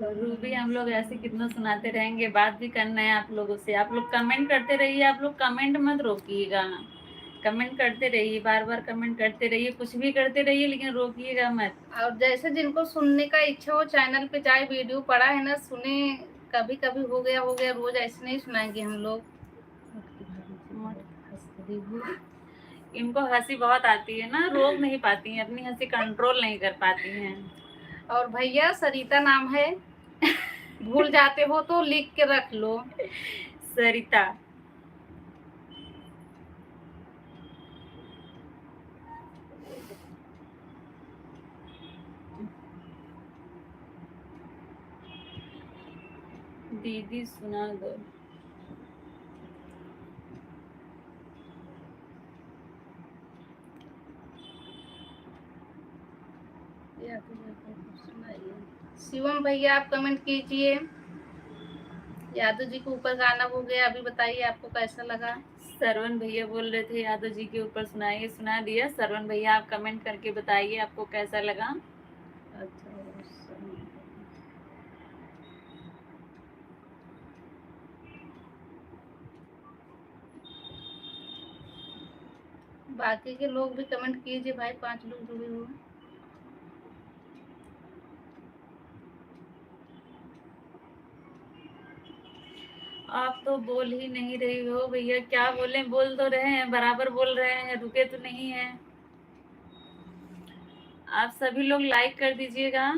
B: रूबी, हम लोग ऐसे कितना सुनाते रहेंगे, बात भी करना है आप लोगों से। आप लोग कमेंट करते रहिए, आप लोग कमेंट मत रोकिएगा, कमेंट करते रहिए, बार बार कमेंट करते रहिए, कुछ भी करते रहिए, लेकिन रोकिएगा मत।
A: और जैसे जिनको सुनने का इच्छा हो चैनल पे जाए, वीडियो पड़ा है ना, सुने। कभी कभी हो गया, रोज ऐसे नहीं सुनाएंगे हम लोग।
B: इनको हंसी बहुत आती है ना, रोक नहीं पाती हैं, अपनी हंसी कंट्रोल नहीं कर पाती हैं।
A: और भैया सरिता नाम है, भूल जाते हो तो लिख के रख लो।
B: सरिता, दीदी सुना दो।
A: शिवम भैया आप कमेंट कीजिए। यादव जी के ऊपर गाना हो गया, अभी बताइए आपको कैसा लगा।
B: सरवण भैया बोल रहे थे यादव जी के ऊपर सुनाइए, सुना दिया। सरवण भैया आप कमेंट करके बताइए आपको कैसा लगा।
A: अच्छा बाकी के लोग भी कमेंट कीजिए भाई, 5 लोग जुड़े हुए हैं।
B: आप तो बोल ही नहीं रही हो भैया, क्या बोले, बोल तो रहे हैं, बराबर बोल रहे हैं, रुके तो नहीं है। आप सभी लोग लाइक कर दीजिएगा।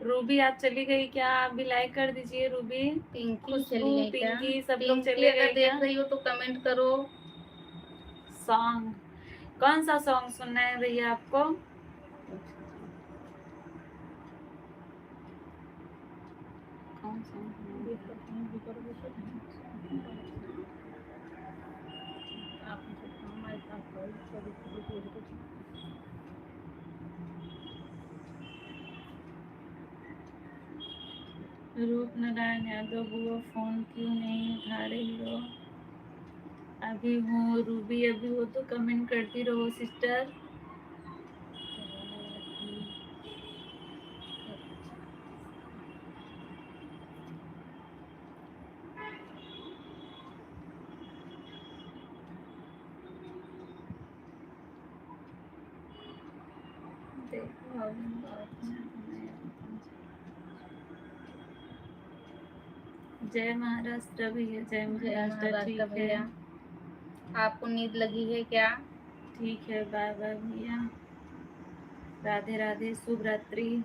B: रूबी आप चली गई क्या? आप भी लाइक कर दीजिए। रूबी,
A: पिंकी चली गई क्या?
B: पिंकी सब लोग
A: पिंकी
B: चले
A: अगर
B: गए क्या?
A: देख रही हो तो कमेंट करो।
B: सॉन्ग, कौन सा सॉन्ग सुनना है भैया आपको? कौन सा? रूप नारायण यादव, बुआ फोन क्यों नहीं उठा रही हो? अभी हूँ रूबी, अभी हो तो कमेंट करती रहो सिस्टर। जय महाराष्ट्र भैया, जय महाराष्ट्र। ठीक है
A: भैया, आपको नींद लगी है क्या?
B: ठीक है, बाय बाय भैया, राधे राधे, शुभ रात्रि।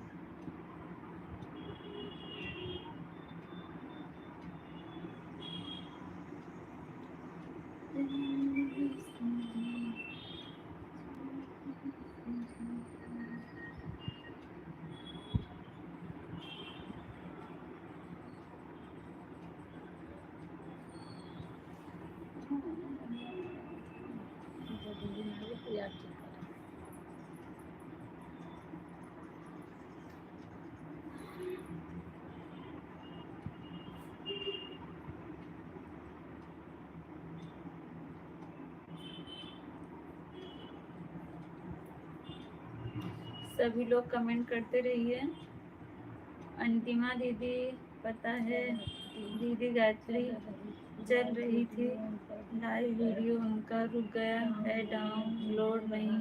B: सभी लोग कमेंट करते रहिए। अंतिमा दीदी, पता है दीदी गायत्री चल रही थी लाइव वीडियो, उनका रुक गया है, डाउनलोड नहीं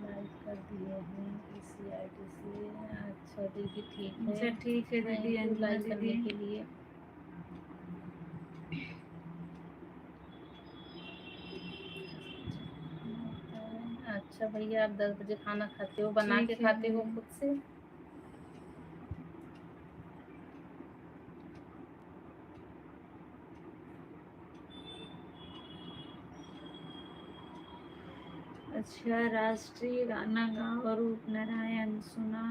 A: लाइक कर दिए हैं इसी आईडी से। अच्छा दीदी ठीक है।
B: अच्छा ठीक है दीदी, अंजना
A: लाइक करने
B: दीदी।
A: के लिए। अच्छा भैया, आप 10 बजे खाना खाते हो, बना के
B: ठीक है
A: खाते हो
B: भैया।
A: खुद से?
B: अच्छा, राष्ट्रीय गाना गाओ, रूप नारायण सुना।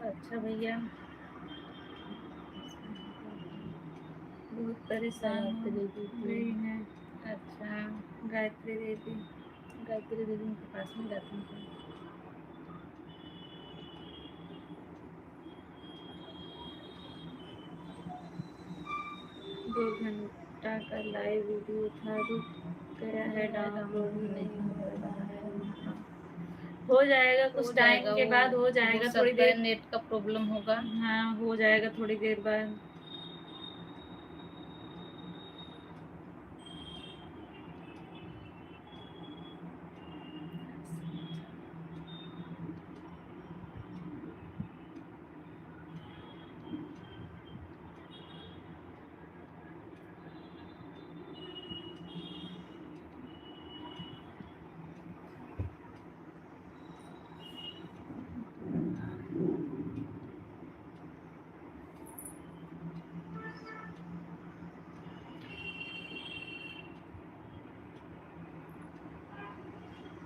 A: अच्छा भैया,
B: बहुत परेशान हो गई मैं।
A: अच्छा
B: गायत्री दीदी,
A: गायत्री दीदी के पास में जाती हूँ।
B: 2 घंटा का लाइव वीडियो था, रुक गया है, डाउनलोड ही नहीं हो रहा है। हो जाएगा कुछ टाइम के बाद, हो जाएगा थोड़ी देर।
A: नेट का प्रॉब्लम होगा।
B: हाँ, हो जाएगा थोड़ी देर बाद।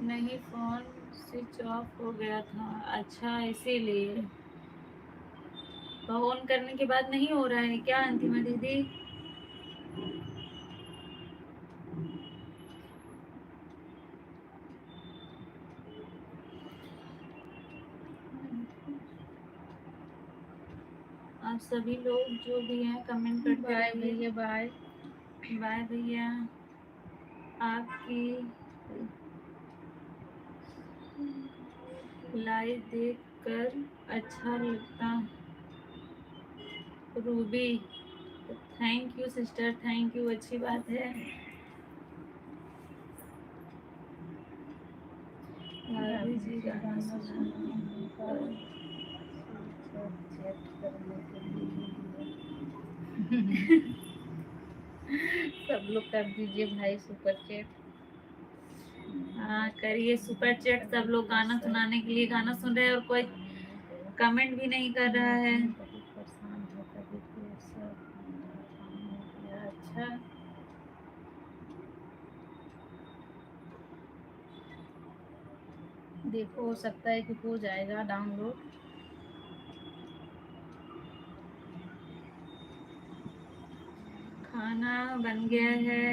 B: नहीं, फोन स्विच ऑफ हो गया था। अच्छा, इसीलिए फोन करने के बाद नहीं हो रहा है क्या अंतिमा दीदी? आप सभी लोग जो भी हैं कमेंट करते
A: बाय
B: रहिए।
A: भैया बाय।
B: बाय भैया। आपकी लाइव देख कर अच्छा लगता। Ruby, thank you sister, thank you, अच्छी बात है। भाभी जी गाना सुनाने पर
A: चैट करने के लिए सब लोग कर दीजिए भाई सुपर चैट।
B: हाँ करिए सुपर चैट, सब लोग गाना सुनाने के लिए गाना सुन रहे हैं और कोई कमेंट भी नहीं कर रहा है।
A: बहुत परेशान है, कभी फिर से काम हो गया। अच्छा देखो, हो सकता है कि हो जाएगा डाउनलोड।
B: खाना बन गया है।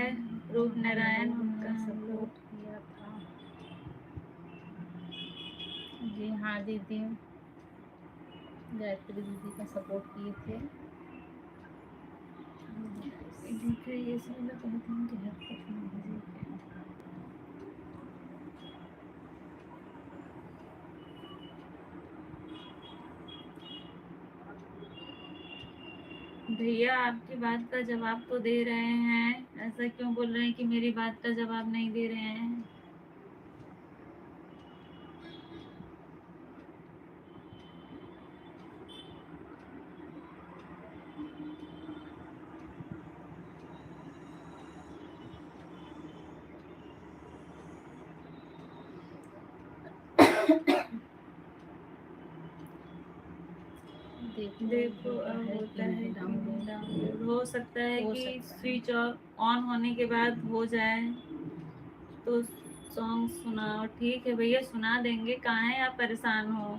B: रूप नारायण उनका
A: सपोर्ट किया था। जी हाँ दीदी, गायत्री दीदी का सपोर्ट किए थे।
B: ये सब लोग कहते हैं कि हर कुछ म्यूजिक है। भैया आपकी बात का जवाब तो दे रहे हैं, ऐसा क्यों बोल रहे हैं कि मेरी बात का जवाब नहीं दे रहे हैं? देखो अब होता है कि डाउनलोड हो सकता है
A: हो
B: कि
A: सकता है।
B: स्विच ऑन होने के बाद हो जाए तो सॉन्ग सुनाओ। ठीक है भैया सुना देंगे, कहाँ है आप परेशान हो,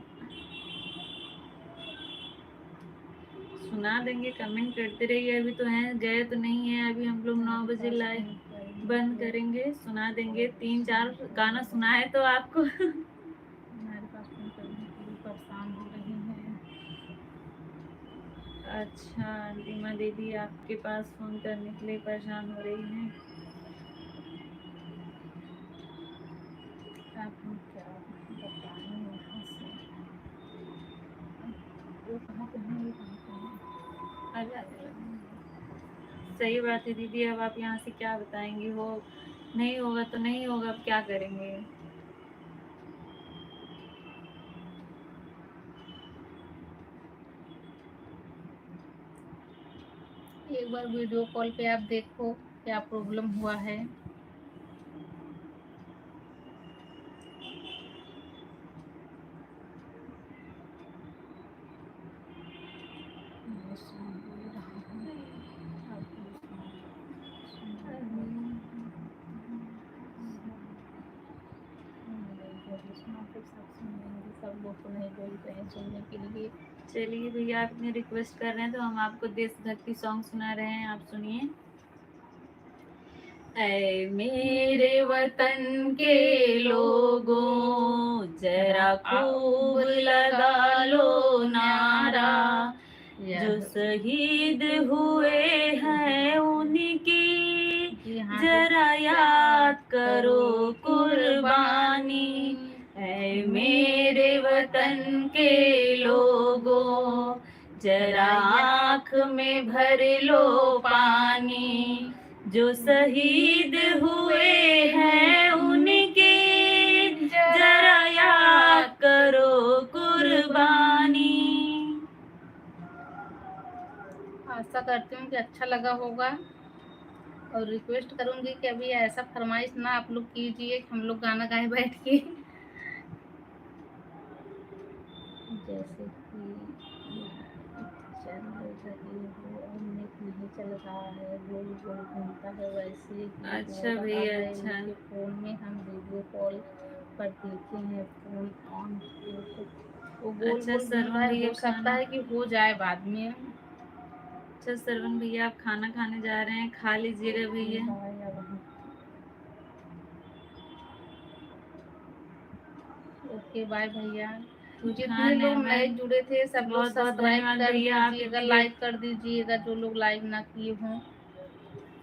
B: सुना देंगे, कमेंट करते रहिए। अभी तो हैं, गए तो नहीं है, अभी हम लोग 9 बजे लाइव बंद करेंगे, सुना देंगे। 3-4 गाना सुनाए तो आपको।
A: हमारे पास फोन करने के लिए परेशान हो रही हैं।
B: अच्छा रीमा दीदी आपके पास फोन करने के लिए परेशान हो रही हैं।
A: आप हम क्या बताएं यहाँ से। वो कहाँ पे हैं, ये कहाँ पे हैं?
B: सही बात है दीदी, अब आप यहाँ से क्या बताएंगी, हो नहीं होगा तो नहीं होगा, अब क्या करेंगे।
A: एक बार वीडियो कॉल पे आप देखो क्या प्रॉब्लम हुआ है। सब लोग तो नहीं बोलते हैं सुनने के लिए।
B: चलिए भैया आप इतने रिक्वेस्ट कर रहे हैं तो हम आपको देशभक्ति सॉन्ग सुना रहे हैं, आप सुनिए। ऐ मेरे वतन के लोगों जरा खूब लगा लो नारा, जो शहीद हुए हैं उनकी जरा याद करो कुर्बानी। ऐ मेरे वतन के लोगों जरा आँख में भर लो पानी, जो शहीद हुए हैं उनके जरा याद करो कुर्बानी।
A: आशा करती हूँ कि अच्छा लगा होगा और रिक्वेस्ट करूंगी कि अभी ऐसा फरमाइश ना आप लोग कीजिए कि हम लोग गाना गाए बैठ के। जैसे कि चल रही हो और नेट नहीं चल रहा है, गोल गोल घूमता है, वैसे ही हो
B: अच्छा
A: रहा
B: भैया
A: है
B: अच्छा।
A: इनके फ़ोन में। हम वीडियो कॉल पर देखे हैं, फ़ोन ऑन किए तो वो गोल
B: अच्छा
A: गोल घूम रहा
B: सरवण
A: है।
B: भैया
A: हो सकता
B: खाना,
A: है कि हो जाए बाद में।
B: अच्छा सरवण भैया आप खाना खाने जा रहे हैं, खा लीजिएगा भैया।
A: ओके बाय भैया।
B: फुरकान
A: जितने लोग
B: अहमद,
A: नए जुड़े थे सब लोग
B: बहुत बहुत
A: सब्सक्राइब
B: धन्यवाद
A: कर
B: भैया, आप
A: दीजिएगा,
B: इतनी
A: लाइक कर दीजिएगा जो लोग लाइक ना किए हों।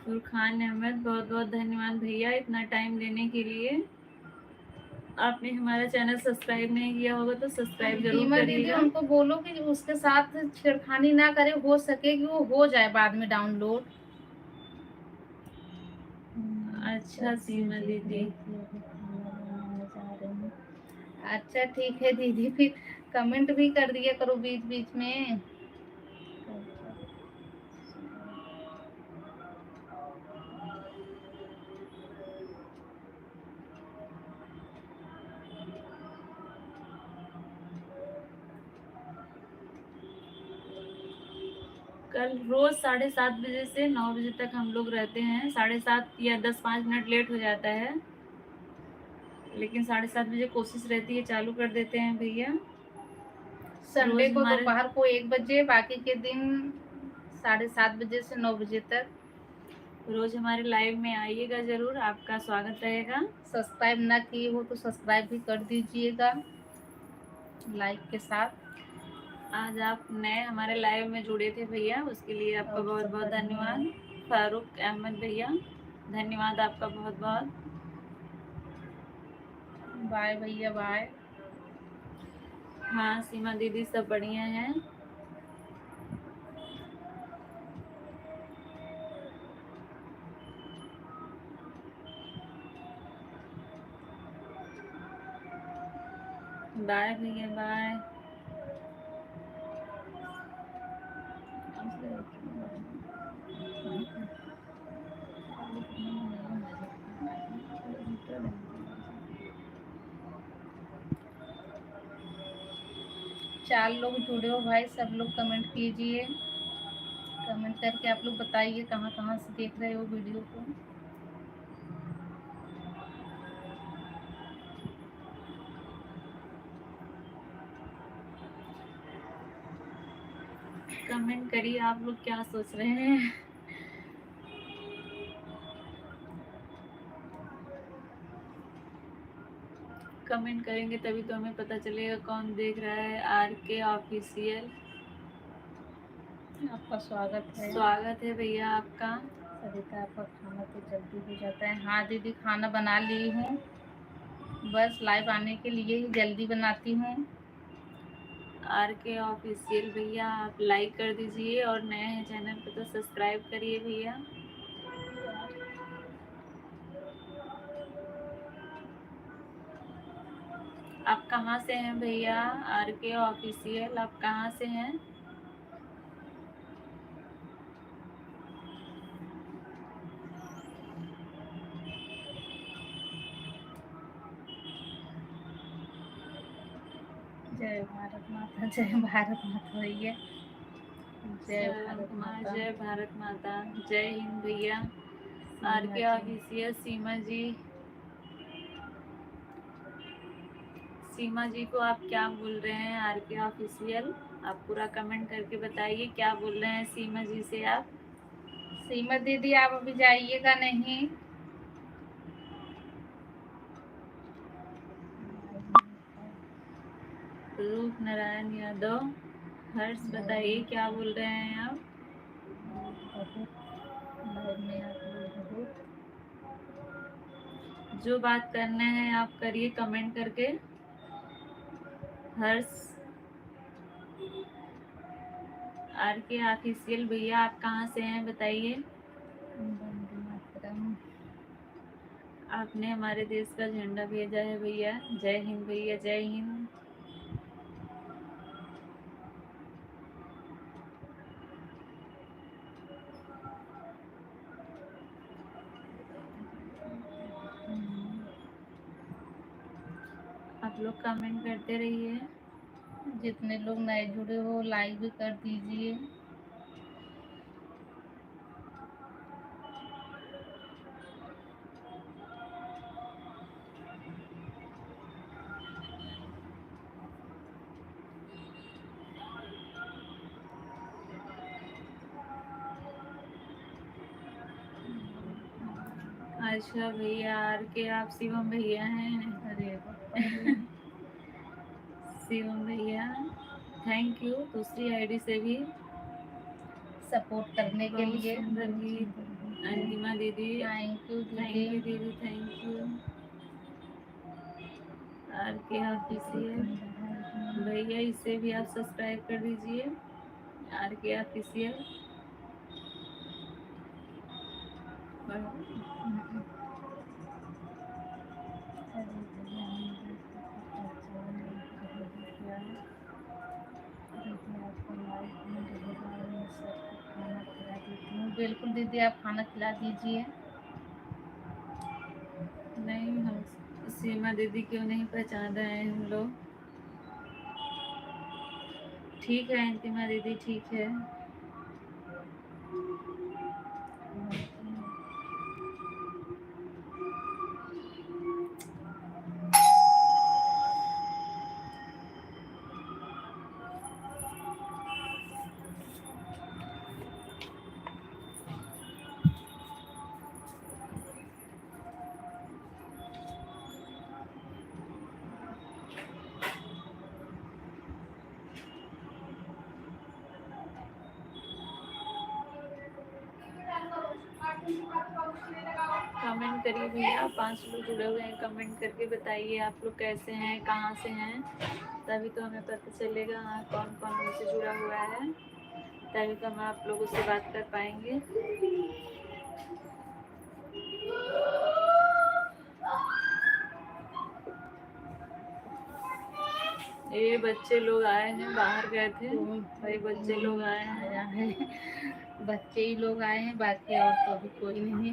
B: फुरकान अहमद, बहुत बहुत धन्यवाद भैया इतना टाइम देने के लिए। आपने हमारा चैनल सब्सक्राइब नहीं किया होगा तो सब्सक्राइब जरूर
A: सीमा दीदी
B: करिएगा।
A: उनको बोलो कि उसके साथ छेड़खानी ना करे, हो सके कि वो हो जाए बाद में डाउनलोड।
B: अच्छा सीमा दीदी,
A: अच्छा ठीक है दीदी, फिर कमेंट भी कर दिया करो बीच बीच में।
B: कल रोज 7:30 बजे से 9 बजे तक हम लोग रहते हैं। 7:30 या 10-5 मिनट लेट हो जाता है, लेकिन 7:30 बजे कोशिश रहती है चालू कर देते हैं भैया।
A: संडे
B: रोज
A: को
B: हमारे
A: दोपहर को 1 बजे, बाकी के दिन 7:30 बजे से 9 बजे तक।
B: रोज हमारे लाइव में आइएगा जरूर, आपका स्वागत रहेगा।
A: सब्सक्राइब ना किए हो तो सब्सक्राइब भी कर दीजिएगा लाइक के साथ।
B: आज आप नए हमारे लाइव में जुड़े थे भैया, उसके लिए आपका बहुत बहुत धन्यवाद। फारूक अहमद भैया, धन्यवाद आपका बहुत बहुत।
A: बाय भैया बाय।
B: हाँ सीमा दीदी सब बढ़िया हैं। बाय भैया बाय।
A: चार लोग जुड़े हो भाई, सब लोग कमेंट कीजिए। कमेंट करके आप लोग बताइए कहाँ कहाँ से देख रहे हो वीडियो को।
B: कमेंट करिए आप लोग क्या सोच रहे हैं। कमेंट करेंगे तभी तो हमें पता चलेगा कौन देख रहा है। RK ऑफिशियल,
A: आपका स्वागत है।
B: स्वागत है भैया आपका।
A: सरिता आपका खाना तो जल्दी हो जाता है। हाँ दीदी खाना बना ली हूँ, बस लाइव आने के लिए ही जल्दी बनाती हूँ।
B: RK ऑफिशियल भैया आप लाइक कर दीजिए, और नए हैं चैनल पे तो सब्सक्राइब करिए भैया। आप कहाँ से हैं भैया? RK ऑफिशियल आप कहाँ से हैं?
A: जय भारत माता, जय भारत माता भैया, जय
B: श्रवण
A: भारत
B: कुमार,
A: माता।
B: जय भारत माता, जय हिंद भैया।
A: सीमा
B: RK
A: जी,
B: ऑफिशियल सीमा जी, सीमा जी को आप क्या बोल रहे हैं? RK ऑफिशियल आप पूरा कमेंट करके बताइए क्या बोल रहे हैं सीमा जी से आप।
A: सीमा दीदी आप अभी जाइएगा नहीं?
B: रूप नारायण यादव, हर्ष बताइए क्या बोल रहे हैं आप? जो बात करना है आप करिए कमेंट करके। हर्ष, RK ऑफिशियल भैया आप कहाँ से हैं बताइए।
A: वंदे मातरम।
B: आपने हमारे देश का झंडा भेजा है भैया। जय हिंद भैया, जय हिंद। आप लोग कमेंट करते रहिए।
A: जितने लोग नए जुड़े हो लाइक भी कर दीजिए।
B: अच्छा भैया आर के आप शिवम भैया हैं।
A: अरे
B: शिवम भैया थैंक यू दूसरी आईडी से भी
A: सपोर्ट करने के
B: बहुत
A: लिए।
B: सुंदर गीत। अंतिमा दीदी
A: थैंक यू
B: थैंक यू
A: दीदी।
B: दीदी थैंक यू। आर के ऑफिशियल भैया इसे भी आप सब्सक्राइब कर दीजिए। आर के ऑफिशियल
A: बिल्कुल दीदी आप खाना खिला दीजिए।
B: नहीं हम सीमा दीदी क्यों नहीं पहचान रहे हैं हम लोग। ठीक है अंतिमा दीदी ठीक है। कमेंट करिए भैया 5 लोग जुड़े हुए हैं कमेंट करके बताइए आप लोग कैसे हैं कहाँ से हैं तभी तो हमें पता चलेगा हाँ कौन कौन हमसे जुड़ा हुआ है तभी तो हम आप लोगों से बात कर पाएंगे। ये बच्चे लोग आए हैं बाहर गए थे भाई बच्चे लोग आए हैं।
A: बच्चे ही लोग आए हैं बाकी और तो अभी कोई नहीं।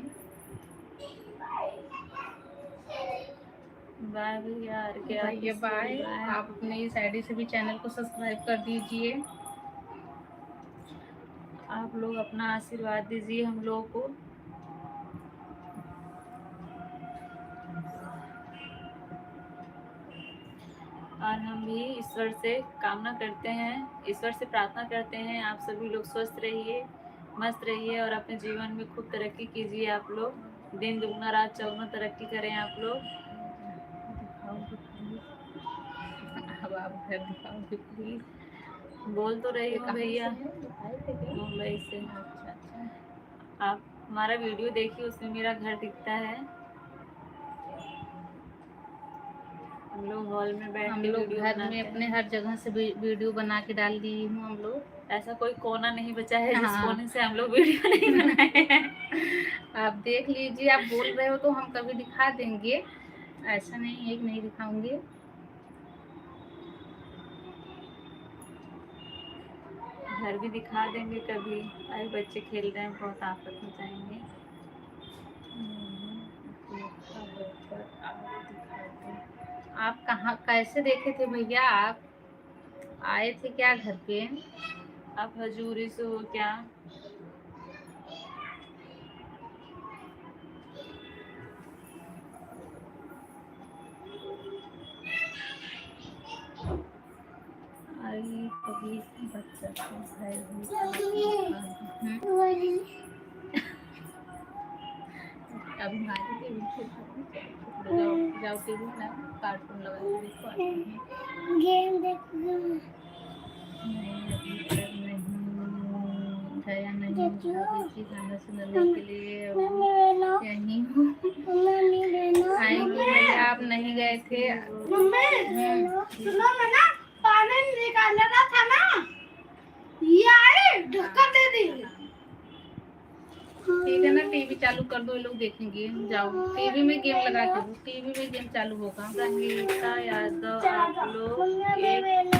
B: बाय भैया आर के
A: भैया बाय। आप अपने इस आईडी से भी चैनल को सब्सक्राइब कर दीजिए।
B: आप लोग अपना आशीर्वाद दीजिए हम लोगों को। और हम भी ईश्वर से कामना करते हैं ईश्वर से प्रार्थना करते हैं आप सभी लोग स्वस्थ रहिए मस्त रहिए और अपने जीवन में खूब तरक्की कीजिए। आप लोग दिन दुगना रात चौगुना तरक्की करें आप लोग।
A: अब आप घर दिखाओगे प्लीज।
B: बोल तो रही हूँ भैया
A: मुंबई
B: मुंबई से।
A: अच्छा।
B: आप हमारा वीडियो देखिए उसमें मेरा घर दिखता है। हम लोग हॉल में बैठ
A: हम
B: के
A: लोग
B: वीडियो
A: घर
B: बनाते
A: में अपने
B: हैं।
A: हर जगह से वीडियो बना के डाल दी हूँ हम लोग।
B: ऐसा कोई कोना नहीं बचा है जिस
A: हाँ।
B: कोने से हम लोग वीडियो नहीं बनाए हैं।
A: आप देख लीजिए आप बोल रहे हो तो हम कभी दिखा देंगे ऐसा नहीं है कि नहीं दिखाऊंगे।
B: घर भी दिखा देंगे कभी। अरे बच्चे खेल रहे हैं बहुत आफत हो जाएंगे।
A: आप कहाँ कैसे देखे थे भैया आप आए थे क्या घर पे?
B: आप हजूरी से हो क्या?
A: आई कभी बच्चा को है अभी हमारी टीवी जाओ टीवी ना कार्टून लगा के देखो।
C: गेम देखो
A: नहीं अभी तक नहीं गया नहीं अभी गाना सुनने के लिए यहीं हूँ। आएंगे भैया आप नहीं गए थे।
C: सुनो मैं ना पानी निकालना था ना ये आए ढक्कन दे दी।
A: ठीक है ना टीवी चालू कर दो ये लोग देखेंगे। जाओ टीवी में गेम लगा के दो टीवी में गेम चालू होगा।
B: संगीता यादव आप लोग एक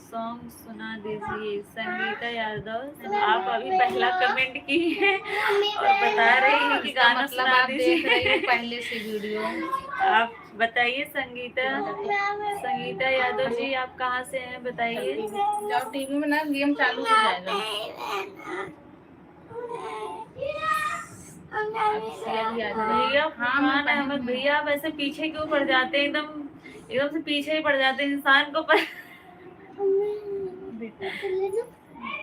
B: सॉन्ग सुना दीजिए। संगीता यादव आप अभी पहला कमेंट की है और बता रही है कि गाना
A: मतलब
B: सुना
A: आप देख रहे हो
B: दीजिए।
A: पहले से वीडियो।
B: आप बताइए संगीता यादव जी आप कहाँ से हैं बताइए।
A: जाओ टीवी में ना गेम चालू हो जाएगा।
B: भैया फरमान अहमद भैया आप ऐसे पीछे क्यों पड़ जाते हैं एकदम से पीछे ही पड़ जाते हैं इंसान को पर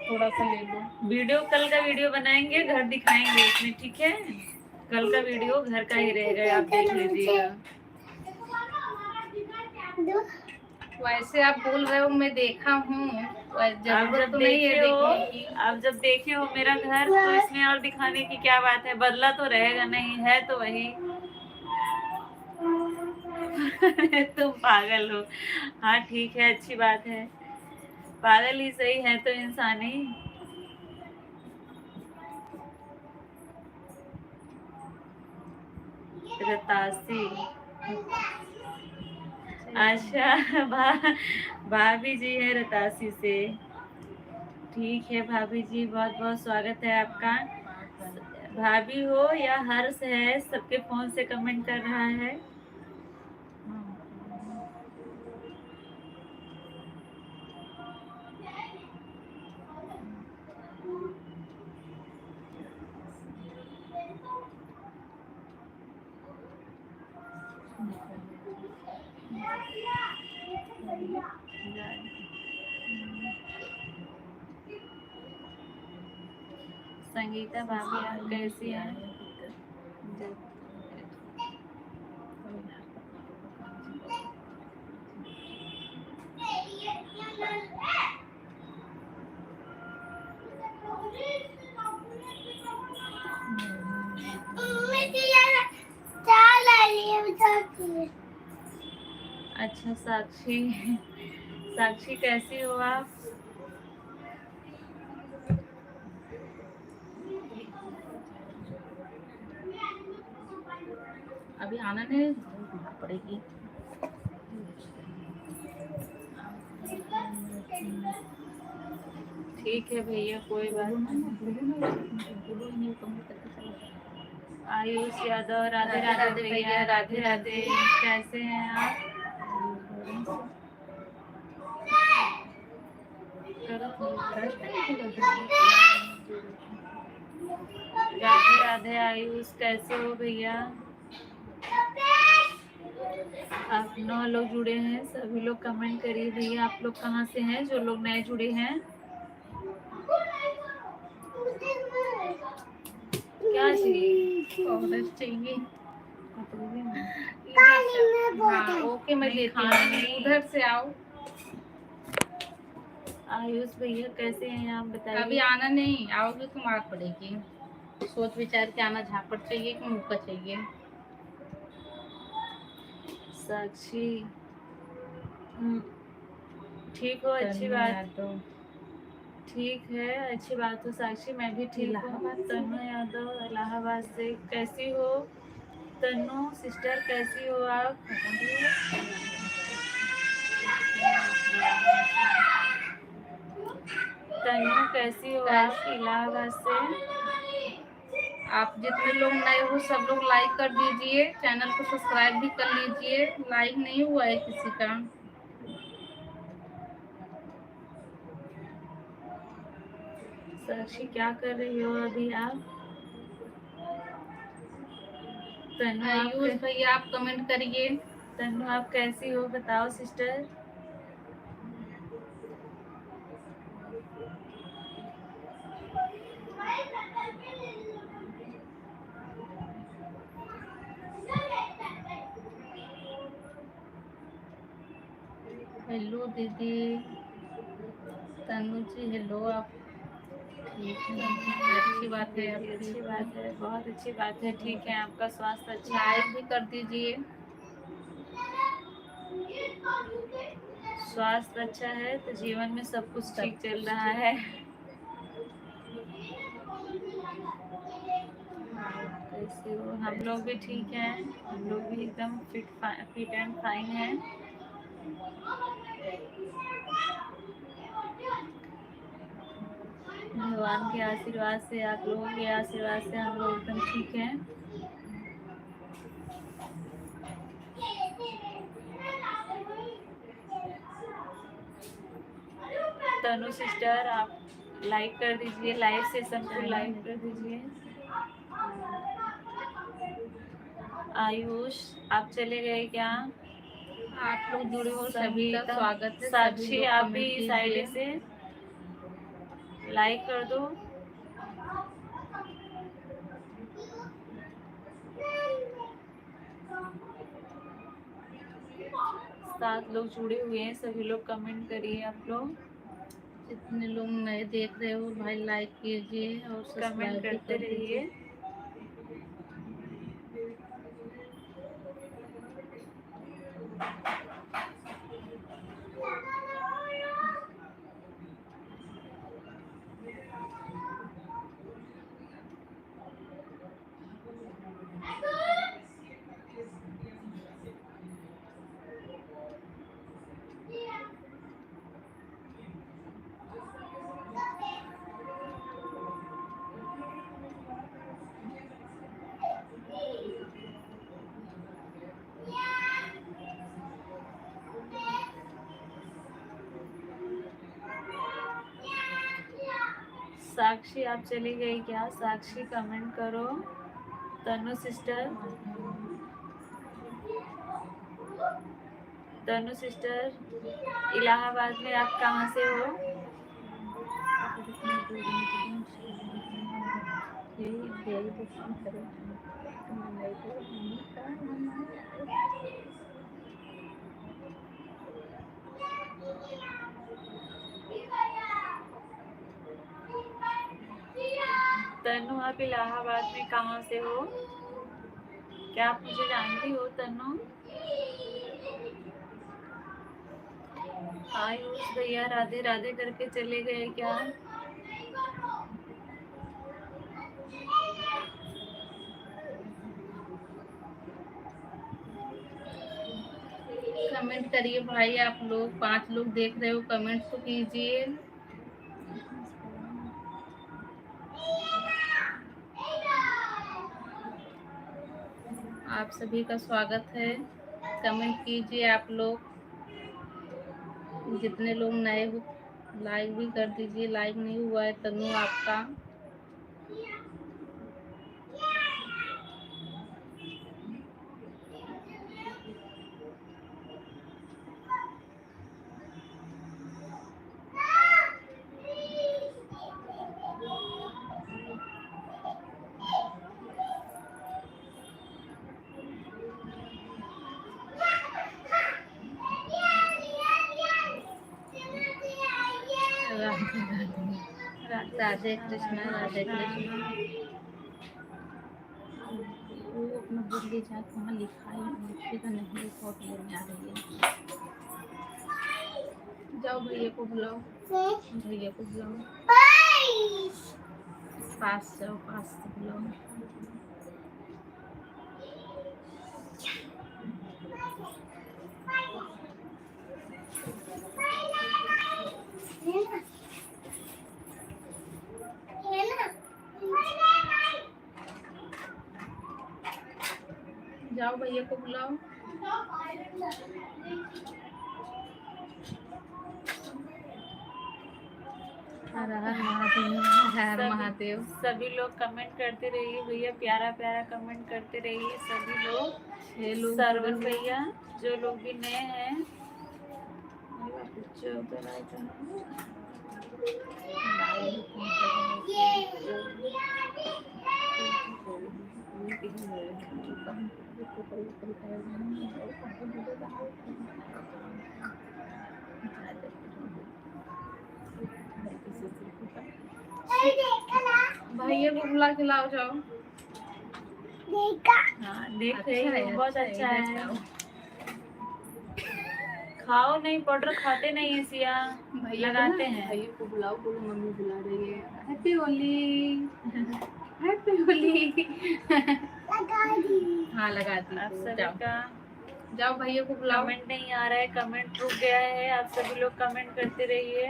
A: थोड़ा सा ले लो।
B: वीडियो कल का वीडियो बनाएंगे घर दिखाएंगे इसमें ठीक है। कल का वीडियो घर का ही रहेगा, आप देख लीजिएगा।
A: वैसे आप बोल रहे हो, मैं देखा हूँ,
B: आप
A: जरूरत
B: जब
A: तो नहीं है
B: देखे हो,
A: देखने की।
B: आप जब देखे हो मेरा घर, तो इसमें और दिखाने की क्या बात है, बदला तो रहेगा नहीं, है तो वही। तुम पागल हो। हाँ ठीक है, अच्छी बात है, पागल ही सही है तो इंसान ही। रतासी, अच्छा भाभी जी है रतासी से। ठीक है भाभी जी, बहुत बहुत स्वागत है आपका। भाभी हो या हर्ष है, सबके फोन से कमेंट कर रहा है। संगीता भाभी आप कैसी हैं? अच्छा साक्षी, साक्षी कैसी हो आप?
A: अभी आना नहीं पड़ेगी।
B: ठीक है भैया, कोई बात नहीं। आयुष यादव, राधे राधे भैया, राधे राधे, कैसे हैं आप? राधे राधे आयुष, कैसे हो भैया? आप 9 लोग जुड़े हैं, सभी लोग कमेंट करिए भैया, आप लोग कहाँ से हैं जो लोग नए जुड़े हैं? क्या चाहिए?
A: ऑर्डर चाहिए।
B: हाँ,
A: ओके, मैं
B: नहीं,
A: लेती
B: खाना
A: हूँ,
B: नहीं।
A: उधर से आओ।
B: आयुष भैया कैसे हैं आप बताइए?
A: अभी आना नहीं, आओगे तो मार पड़ेगी। सोच विचार के आना, झापड़ चाहिए कि मुक्का चाहिए।
B: साक्षी, ठीक हो, अच्छी बात। ठीक है, अच्छी बात हो साक्षी, मैं भी ठीक हूँ। तनु यादव इलाहाबाद से, कैसी हो तनु सिस्टर, कैसी हो आप? तनु कैसी हो आप इलाहाबाद से?
A: आप जितने लोग नए हो सब लोग लाइक कर दीजिए, चैनल को सब्सक्राइब भी कर लीजिए। लाइक नहीं हुआ है किसी का।
B: साक्षी क्या कर रही हो अभी आप? तनु
A: आयुष
B: आप,
A: भैया आप कमेंट करिए।
B: तनु आप कैसी हो बताओ सिस्टर।
A: हेलो दीदी तनु जी, हेलो आप ठीक है? अच्छी बात है, आप
B: अच्छी
A: ठीक
B: बात है, बहुत अच्छी बात है, ठीक है, आपका स्वास्थ्य
A: है।
B: अच्छा है?
A: लाइक भी कर दीजिए।
B: स्वास्थ्य अच्छा है तो जीवन में सब कुछ ठीक चल रहा है। कैसे हो? हम लोग भी ठीक हैं, हम लोग भी एकदम फिट एंड फाइन हैं। भगवान के आशीर्वाद से, आप लोगों के आशीर्वाद से हम लोग एकदम ठीक हैं। तनु सिस्टर आप लाइक कर दीजिए, लाइव सेशन को लाइक कर दीजिए। आयुष आप चले गए क्या?
A: आप लोग जुड़े हो सभी का
B: संगीता,
A: स्वागत है। सभी
B: साक्षी
A: लोग
B: आप भी
A: कमेंट
B: इस आईडी
A: कीजिए।
B: से लाइक कर दो। 7 लोग जुड़े हुए हैं, सभी लोग कमेंट करिए आप लोग।
A: जितने लोग नए देख रहे हो भाई लाइक कीजिए और
B: कमेंट
A: सब्सक्राइब भी
B: करते
A: कर
B: रहिए।
A: दीजिए।
B: साक्षी आप चली गई क्या? साक्षी कमेंट करो। तनु सिस्टर, तनु सिस्टर इलाहाबाद में आप कहाँ से हो? तनु आप इलाहाबाद में कहाँ से हो? क्या आप मुझे जानती हो तनु? आयुष भैया राधे राधे करके चले गए क्या?
A: कमेंट करिए भाई, आप लोग 5 लोग देख रहे हो, कमेंट तो कीजिए। आप सभी का स्वागत है, कमेंट कीजिए आप लोग। जितने लोग नए हो लाइक भी कर दीजिए, लाइक नहीं हुआ है तनु आपका। राधे कृष्णा, राधे कृष्णा। वो अपना दिल्ली जाके वहाँ लिखेगा नहीं, फोटो लेने आ रही है। जाओ भैया को बुलाओ, भैया को बुलाओ, पास जाओ, पास से बुलाओ। जाओ भैया को बुलाओ। हर हर महादेव, हर महादेव।
B: सभी लोग कमेंट करते रहिए भैया, प्यारा प्यारा कमेंट करते रहिए सभी लोग।
A: 6 लोग
B: सरवन भैया, जो लोग भी नए हैं
A: भैया को बुला के लाओ, जाओ।
B: हाँ देख रही
A: अच्छा है,
B: हूँ, बहुत अच्छा है।
A: जाओ।
B: खाओ नहीं, पाउडर खाते नहीं है सिया,
A: भैया
B: लगाते हैं।
A: भैया को बुलाओ, बोलो मम्मी बुला रही है। Happy Holi, happy Holi. हाँ लगा दी।
B: आप सभी
A: जाओ
B: का
A: जाओ, भैया को बुलाओ।
B: कमेंट नहीं आ रहा है, कमेंट रुक गया है। आप सभी लोग कमेंट करते रहिए।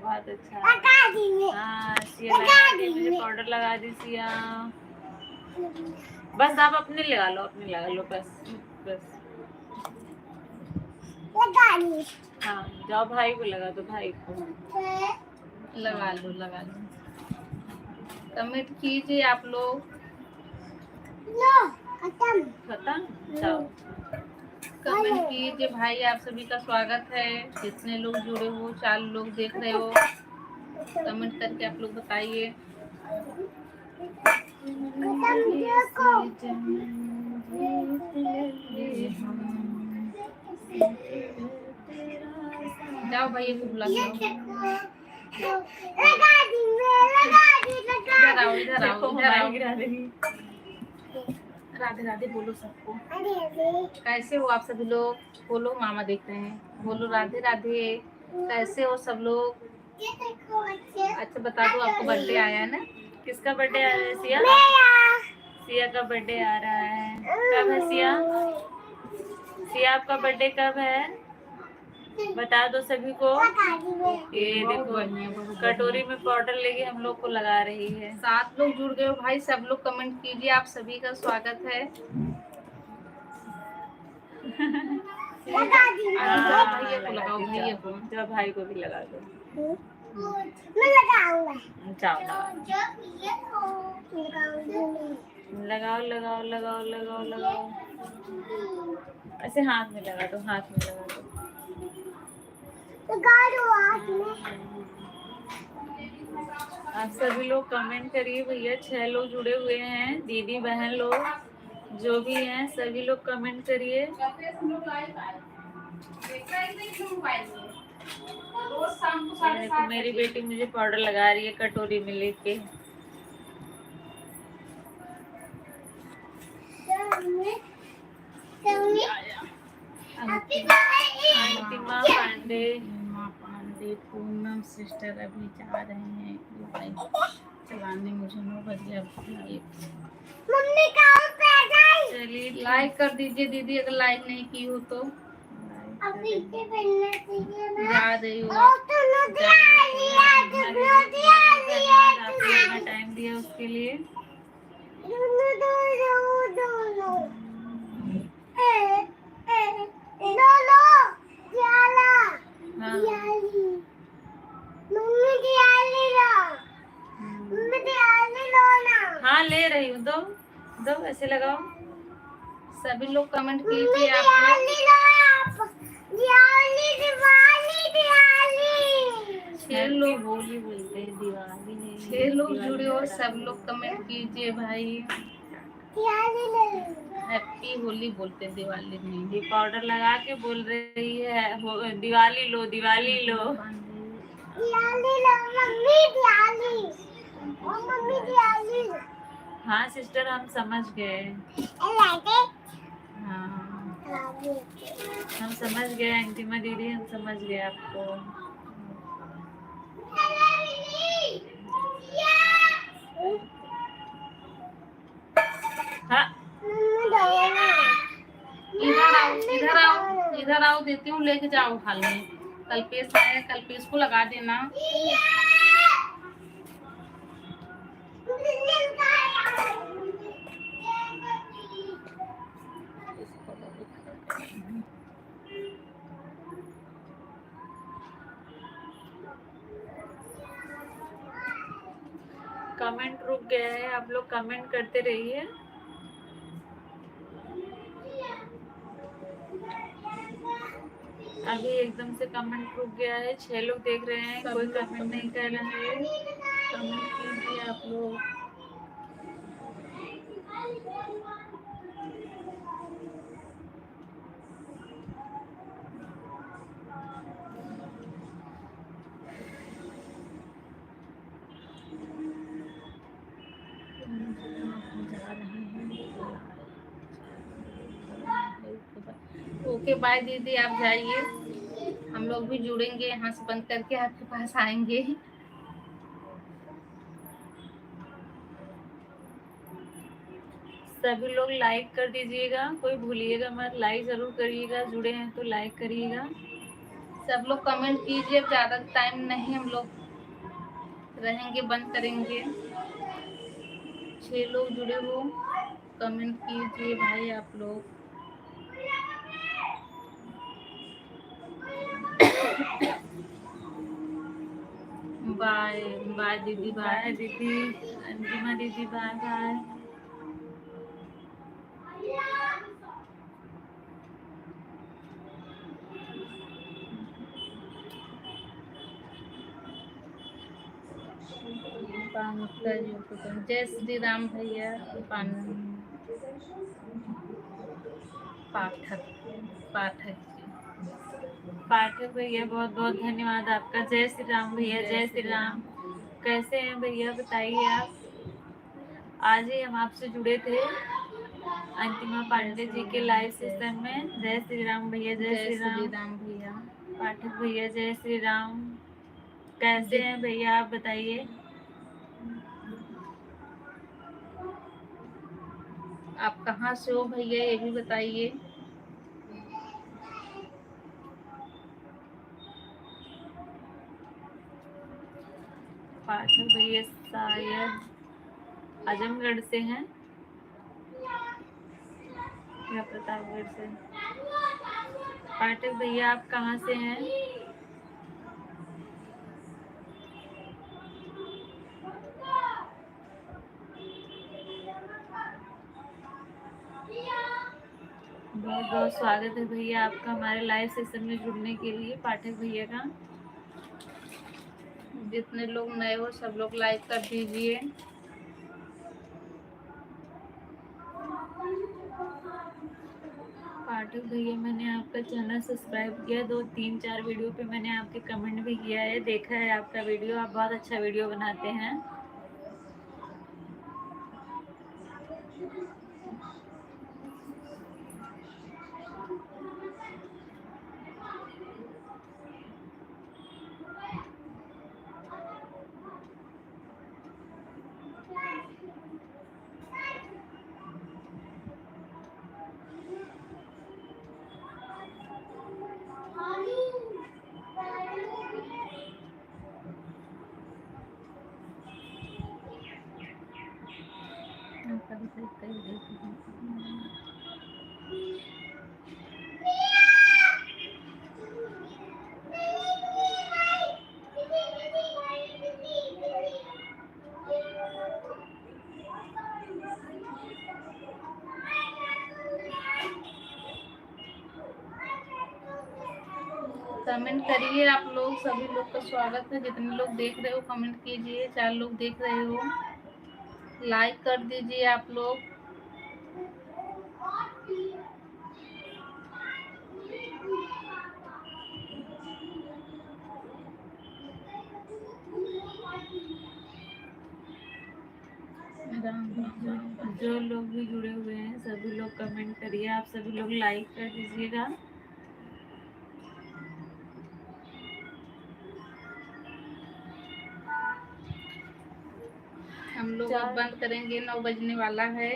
B: बहुत अच्छा। हाँ सिया लगा दी, मुझे पाउडर लगा दी सिया। बस आप अपने लगा लो, अपने लगा लो, बस बस। हाँ जाओ भाई को लगा दो, भाई को
A: लगा लो, लगा लो। कमेंट कीजिए आप लोग।
B: खत्म। जाओ
A: कमेंट कीजिए भाई, आप सभी का स्वागत है। जितने लोग जुड़े हो, 4 लोग देख रहे हो, कमेंट करके आप लोग बताइए। जाओ भैया को बुला
C: ये
A: के
C: देखो लगा दी मैं लगा दी
A: इधर आओ इधर आओ
B: देखो
A: इधर आओ।
B: मोबाइल गिरा देगी।
A: राधे राधे बोलो सबको।
C: अरे अरे
A: कैसे हो आप सभी लोग? बोलो, मामा देख रहे हैं। बोलो राधे राधे। कैसे हो सब लोग?
C: ये देखो बच्चे
A: अच्छा बता दो, आपको बर्थडे आया है ना?
B: किसका बर्थडे आ रहा है सिया?
C: मेरा
B: सिया का बर्थडे आ रहा है। कब है सिया? सिया आपका बर्थडे कब है? बता दो सभी को।
C: लगा दी मैं
B: ये
A: बहुत
B: देखो
A: बढ़िया, बहुत
B: कटोरी में पाउडर लेके हम लोग को लगा रही है।
A: 7 लोग जुड़ गए हो भाई, सब लोग कमेंट कीजिए। आप सभी का स्वागत है।
C: लगा दी
A: जाओ
B: हाँ,
A: भैया को
B: लगा
A: लगाओ,
B: दी,
A: भैया
B: जाओ।
A: को।
B: जाओ भाई को भी लगा दो।
C: मैं लगाऊंगा
B: जाओ लगाओ
C: जब ये लगाऊंगी
B: लगाओ लगाओ लगाओ लगाओ लगाओ। ऐसे हाथ में लगा दो, हाथ में लगा दो।
C: लगा दो हाथ में
B: आप सभी लोग कमेंट करिए भैया। 6 लोग जुड़े हुए हैं, दीदी बहन लोग जो भी हैं सभी लोग कमेंट करिए।
A: रोज शाम को
B: ये देखो मेरी बेटी मुझे पाउडर लगा रही है कटोरी में लेके। अंतिमा पांडे,
A: पांडे, पूनम सिस्टर अभी जा रहे हैं लाइव चलाने। मुझे 9 बजे अब
C: मम्मी कहाँ पे गई
B: चलिए
A: लाइक कर दीजिए दीदी, अगर लाइक नहीं की हो तो।
C: अभी के पहनना चाहिए ना
A: जा रही हो
C: और तो नदिया लिया तो नदिया लिया
B: आपने इतना टाइम दिया उसके लिए।
C: दोनों दोनों दोनों दोनों जाला
B: हाँ
C: दियाली मम्मी दियाली लो मम्मी दियाली लो ना
B: हाँ ले रही हूँ। दो दो ऐसे लगाओ।
A: सभी लोग कमेंट
C: मम्मी
A: कीजिए। आप
C: दियाली लो आप दियाली दिवाली दियाली
A: 6 लोग
B: होली बोलते हैं, दिवाली नहीं।
A: 6 लोग
B: दिवाली
A: जुड़े हो,
B: में
A: सब लोग कमेंट कीजिए भाई।
C: दियाली लो
A: हैप्पी होली बोलते हैं, दिवाली नहीं।
B: ये पाउडर लगा के बोल रही है दिवाली लो दिवाली लो।
C: दियाली लो मम्मी दियाली ओ मम्मी दियाली
B: हाँ सिस्टर हम समझ गए।
C: लाइटे
A: हाँ
B: हम समझ गए अंतिमा दीदी, हम समझ गए आपको। हाँ
A: इधर आओ इधर आओ इधर आओ, देती हूँ, लेके जाओ हाल में। कल्पेश है, कल्पेश को लगा देना।
B: कमेंट रुक गया है, आप लोग कमेंट करते रहिए। अभी एकदम से कमेंट रुक गया है, 6 लोग देख रहे हैं, कोई कमेंट नहीं कर रहा है।
A: कमेंट कीजिए आप लोग। ओके बाय दीदी, आप जाइए, हम लोग भी जुड़ेंगे, यहाँ से बंद करके आपके पास आएंगे।
B: सभी लोग लाइक कर दीजिएगा, कोई भूलिएगा मत, लाइक जरूर करिएगा। जुड़े हैं तो लाइक करिएगा।
A: सब लोग कमेंट कीजिए, ज़्यादा टाइम नहीं हम लोग रहेंगे, बंद करेंगे। 6 लोग जुड़े हो, कमेंट कीजिए भाई आप लोग। बाय बाय दीदी,
B: बाय
A: बाय।
B: दीदी, अंतिमा दीदी बाय बाय।
A: जय श्री राम भैया। पाठक पाठक जी।
B: पाठक भैया बहुत बहुत धन्यवाद आपका। जय श्री राम भैया, जय श्री राम। कैसे हैं भैया बताइए आप? आज ही हम आपसे जुड़े थे अंतिमा पांडे जी के लाइव सेशन में। जय श्री राम भैया, जय श्री राम।
A: भैया।
B: पाठक भैया जय श्री राम। कैसे हैं भैया आप बताइए?
A: आप कहाँ से हो भैया ये भी बताइए।
B: पाठक भैया शायद आजमगढ़ से हैं या प्रतापगढ़ से। पाठक भैया आप कहाँ से हैं? बहुत बहुत स्वागत है भैया आपका हमारे लाइव सेशन में जुड़ने के लिए। पाठक भैया का
A: जितने लोग नए हो सब लोग लाइक कर दीजिए।
B: पाठक भैया मैंने आपका चैनल सब्सक्राइब किया, 2 3 4 वीडियो पे मैंने आपके कमेंट भी किया है, देखा है आपका वीडियो। आप बहुत अच्छा वीडियो बनाते हैं।
A: कमेंट करिए आप लोग, सभी लोग का स्वागत है। जितने लोग देख रहे हो कमेंट कीजिए। 4 लोग देख रहे हो लाइक कर दीजिए आप लोग।
B: जो लोग भी जुड़े हुए हैं सभी लोग कमेंट करिए। आप सभी लोग लाइक कर दीजिएगा।
A: हम लोग अब बंद करेंगे, 9 बजने वाला है।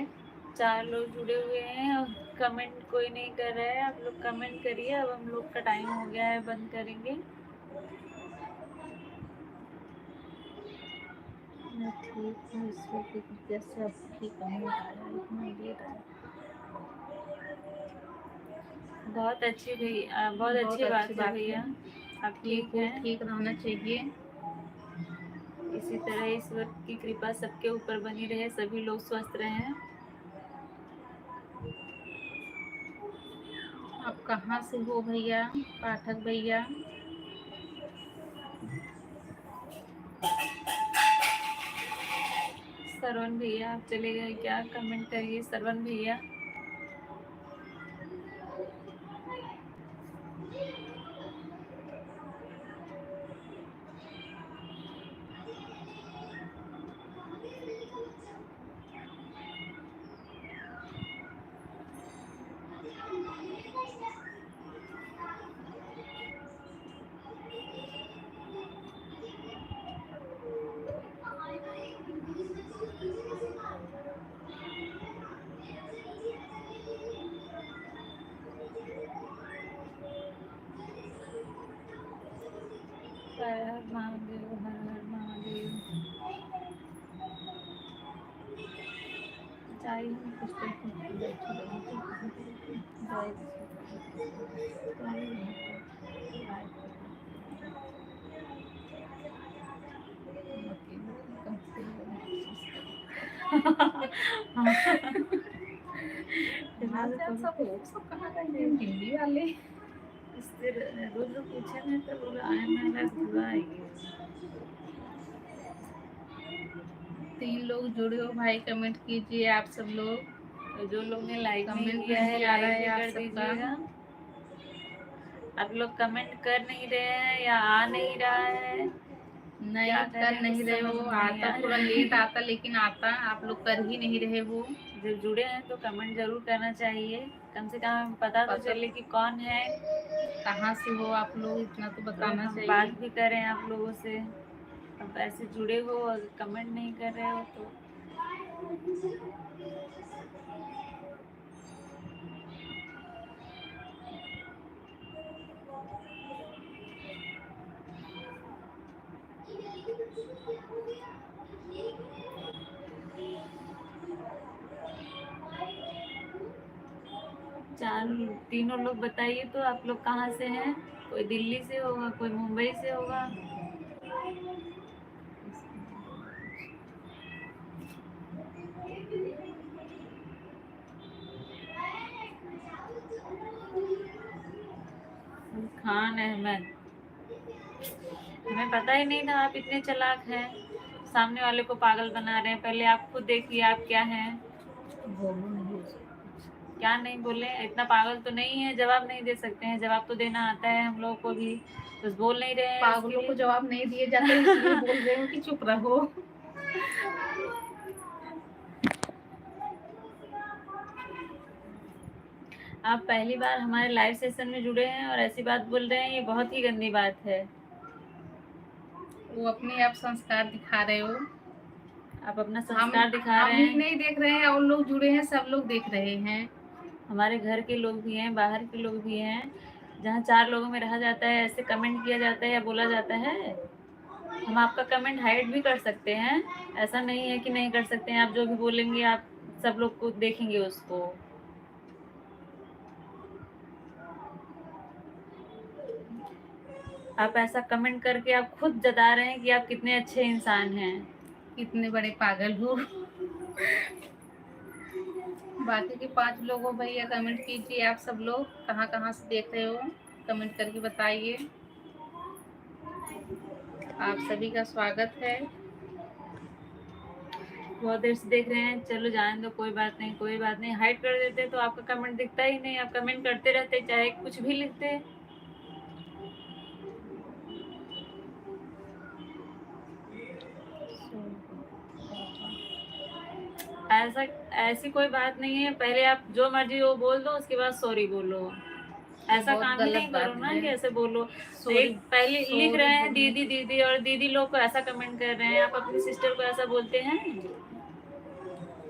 B: 4 लोग जुड़े हुए हैं और कमेंट कोई नहीं कर रहा है। आप लोग कमेंट करिए। अब हम लोग का टाइम हो गया है, बंद करेंगे।
A: मैं ठीक हूँ, ईश्वर की कृपा से अब ठीक कमेंट आया, इतना लेट आया।
B: बहुत अच्छी भैया, बहुत अच्छी बात है भैया। आप ठीक हैं।
A: ठीक रहना चाहिए।
B: इसी तरह ईश्वर की कृपा सबके ऊपर बनी रहे, सभी लोग स्वस्थ रहें।
A: आप कहाँ से हो भैया? पाठक भैया
B: सरवन भैया आप चले गए क्या? कमेंट करिए सरवन भैया। हर हर महादेव, हर हर महादेव।
A: चाहिए कुछ सब कहाँ गए हिंदी वाले?
B: इससे रुद्र पूछे नहीं तो बोला आए मैं घुरा आएगी।
A: 3 लोग जुड़े हो भाई, कमेंट कीजिए आप सब लोग।
B: तो जो लोग ने लाइक नहीं
A: कमेंट
B: किया है
A: नहीं आ रहा
B: लाइक
A: है
B: भी
A: आप
B: कर
A: सबका।
B: दीजिएगा। आप लोग कमेंट कर नहीं रहे हैं या आ नहीं रहा है, क्या
A: नहीं कर
B: करें कुछ
A: नहीं रहे
B: समझ
A: हो,
B: में नहीं
A: आता
B: आ
A: थोड़ा
B: रहा
A: लेट
B: है।
A: आता, लेकिन आता, आप लोग कर ही नहीं रहे हो।
B: जब जुड़े हैं तो कमेंट जरूर करना चाहिए, कम से कम हमें पता तो चले कि कौन है,
A: कहाँ से हो आप लोग, इतना तो
B: तो
A: बताना
B: हम
A: चाहिए।
B: बात भी करें आप लोगों से। अब ऐसे जुड़े हो और कमेंट नहीं कर रहे हो तो तीनों लोग बताइए तो आप लोग कहाँ से हैं? कोई दिल्ली से होगा, कोई मुंबई से होगा। खान अहमद, हमें पता ही नहीं था आप इतने चालाक हैं, सामने वाले को पागल बना रहे हैं। पहले आप खुद देखिए आप क्या हैं।
A: बोलो नहीं उसको।
B: क्या नहीं बोले, इतना पागल तो नहीं है, जवाब नहीं दे सकते हैं, जवाब तो देना आता है हम लोगों को भी, बस बोल नहीं रहे हैं इसके
A: पागलों को
B: लिए।
A: जवाब नहीं दिए जाते, इसलिए बोल रहे हो कि चुप रहो।
B: आप पहली बार हमारे लाइव सेशन में जुड़े हैं और ऐसी बात बोल रहे हैं, ये बहुत ही गंदी बात है।
A: वो अपने आप संस्कार दिखा रहे हो।
B: आप अपना
A: हम
B: संस्कार दिखा
A: हम
B: रहे
A: ही
B: हैं।
A: नहीं देख रहे हैं, और लोग जुड़े हैं, सब लोग देख रहे हैं।
B: हमारे घर के लोग भी हैं, बाहर के लोग भी हैं। जहाँ 4 लोगों में रहा जाता है, ऐसे कमेंट किया जाता है या बोला जाता है। हम आपका कमेंट हाइड भी कर सकते हैं, ऐसा नहीं है कि नहीं कर सकते हैं। आप जो भी बोलेंगे आप सब लोग को देखेंगे उसको। आप ऐसा कमेंट करके आप खुद जता रहे हैं कि आप कितने अच्छे इंसान हैं।
A: कितने बड़े पागल हो। बाकी के 5 लोगों भैया कमेंट कीजिए, आप सब लोग कहाँ कहाँ से देख रहे हो, कमेंट करके बताइए। आप सभी का स्वागत है।
B: बहुत देर से देख रहे हैं, चलो जाने दो, कोई बात नहीं, कोई बात नहीं। हाइड कर देते तो आपका कमेंट दिखता ही नहीं, आप कमेंट करते रहते चाहे कुछ भी लिखते। ऐसा ऐसी कोई बात नहीं है, पहले आप जो मर्जी वो बोल दो, उसके बाद सॉरी बोलो। ऐसा
A: बहुत
B: काम ही
A: गलत
B: नहीं करो
A: बात
B: ना
A: है।
B: कि ऐसे बोलो।
A: सॉरी,
B: एक पहले लिख रहे हैं
A: बोलने
B: दीदी
A: की
B: दीदी, और दीदी लोग को ऐसा कमेंट कर रहे हैं, आप अपनी सिस्टर को ऐसा बोलते हैं।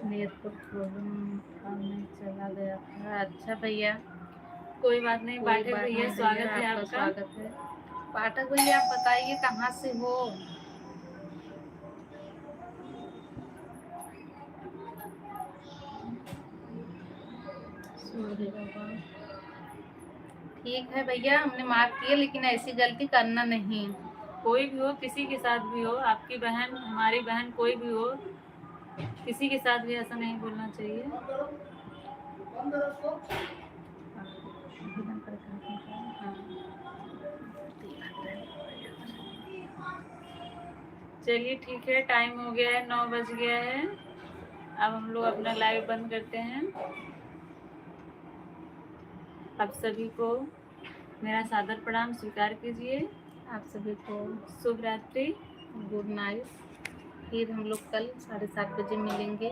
A: नेटवर्क प्रॉब्लम, काम नहीं चला गया था। अच्छा भैया,
B: कोई बात नहीं,
A: कोई
B: पाठक
A: बात
B: भैया
A: नहीं भैया,
B: स्वागत है
A: आपका
B: आपका।
A: स्वागत है। पाठक भैया, आप बताइए कहाँ से हो। सूर्य बाबा, ठीक है भैया, हमने माफ किया, लेकिन ऐसी गलती करना नहीं।
B: कोई भी हो, किसी के साथ भी हो, आपकी बहन, हमारी बहन, कोई भी हो, किसी के साथ भी ऐसा नहीं बोलना चाहिए। चलिए ठीक है, टाइम हो गया है, 9 बज गया है। अब हम लोग अपना लाइव बंद करते हैं। आप सभी को मेरा सादर प्रणाम स्वीकार कीजिए।
A: आप सभी को
B: शुभ रात्रि।
A: Good night. फिर हम लोग कल 7:30 बजे मिलेंगे।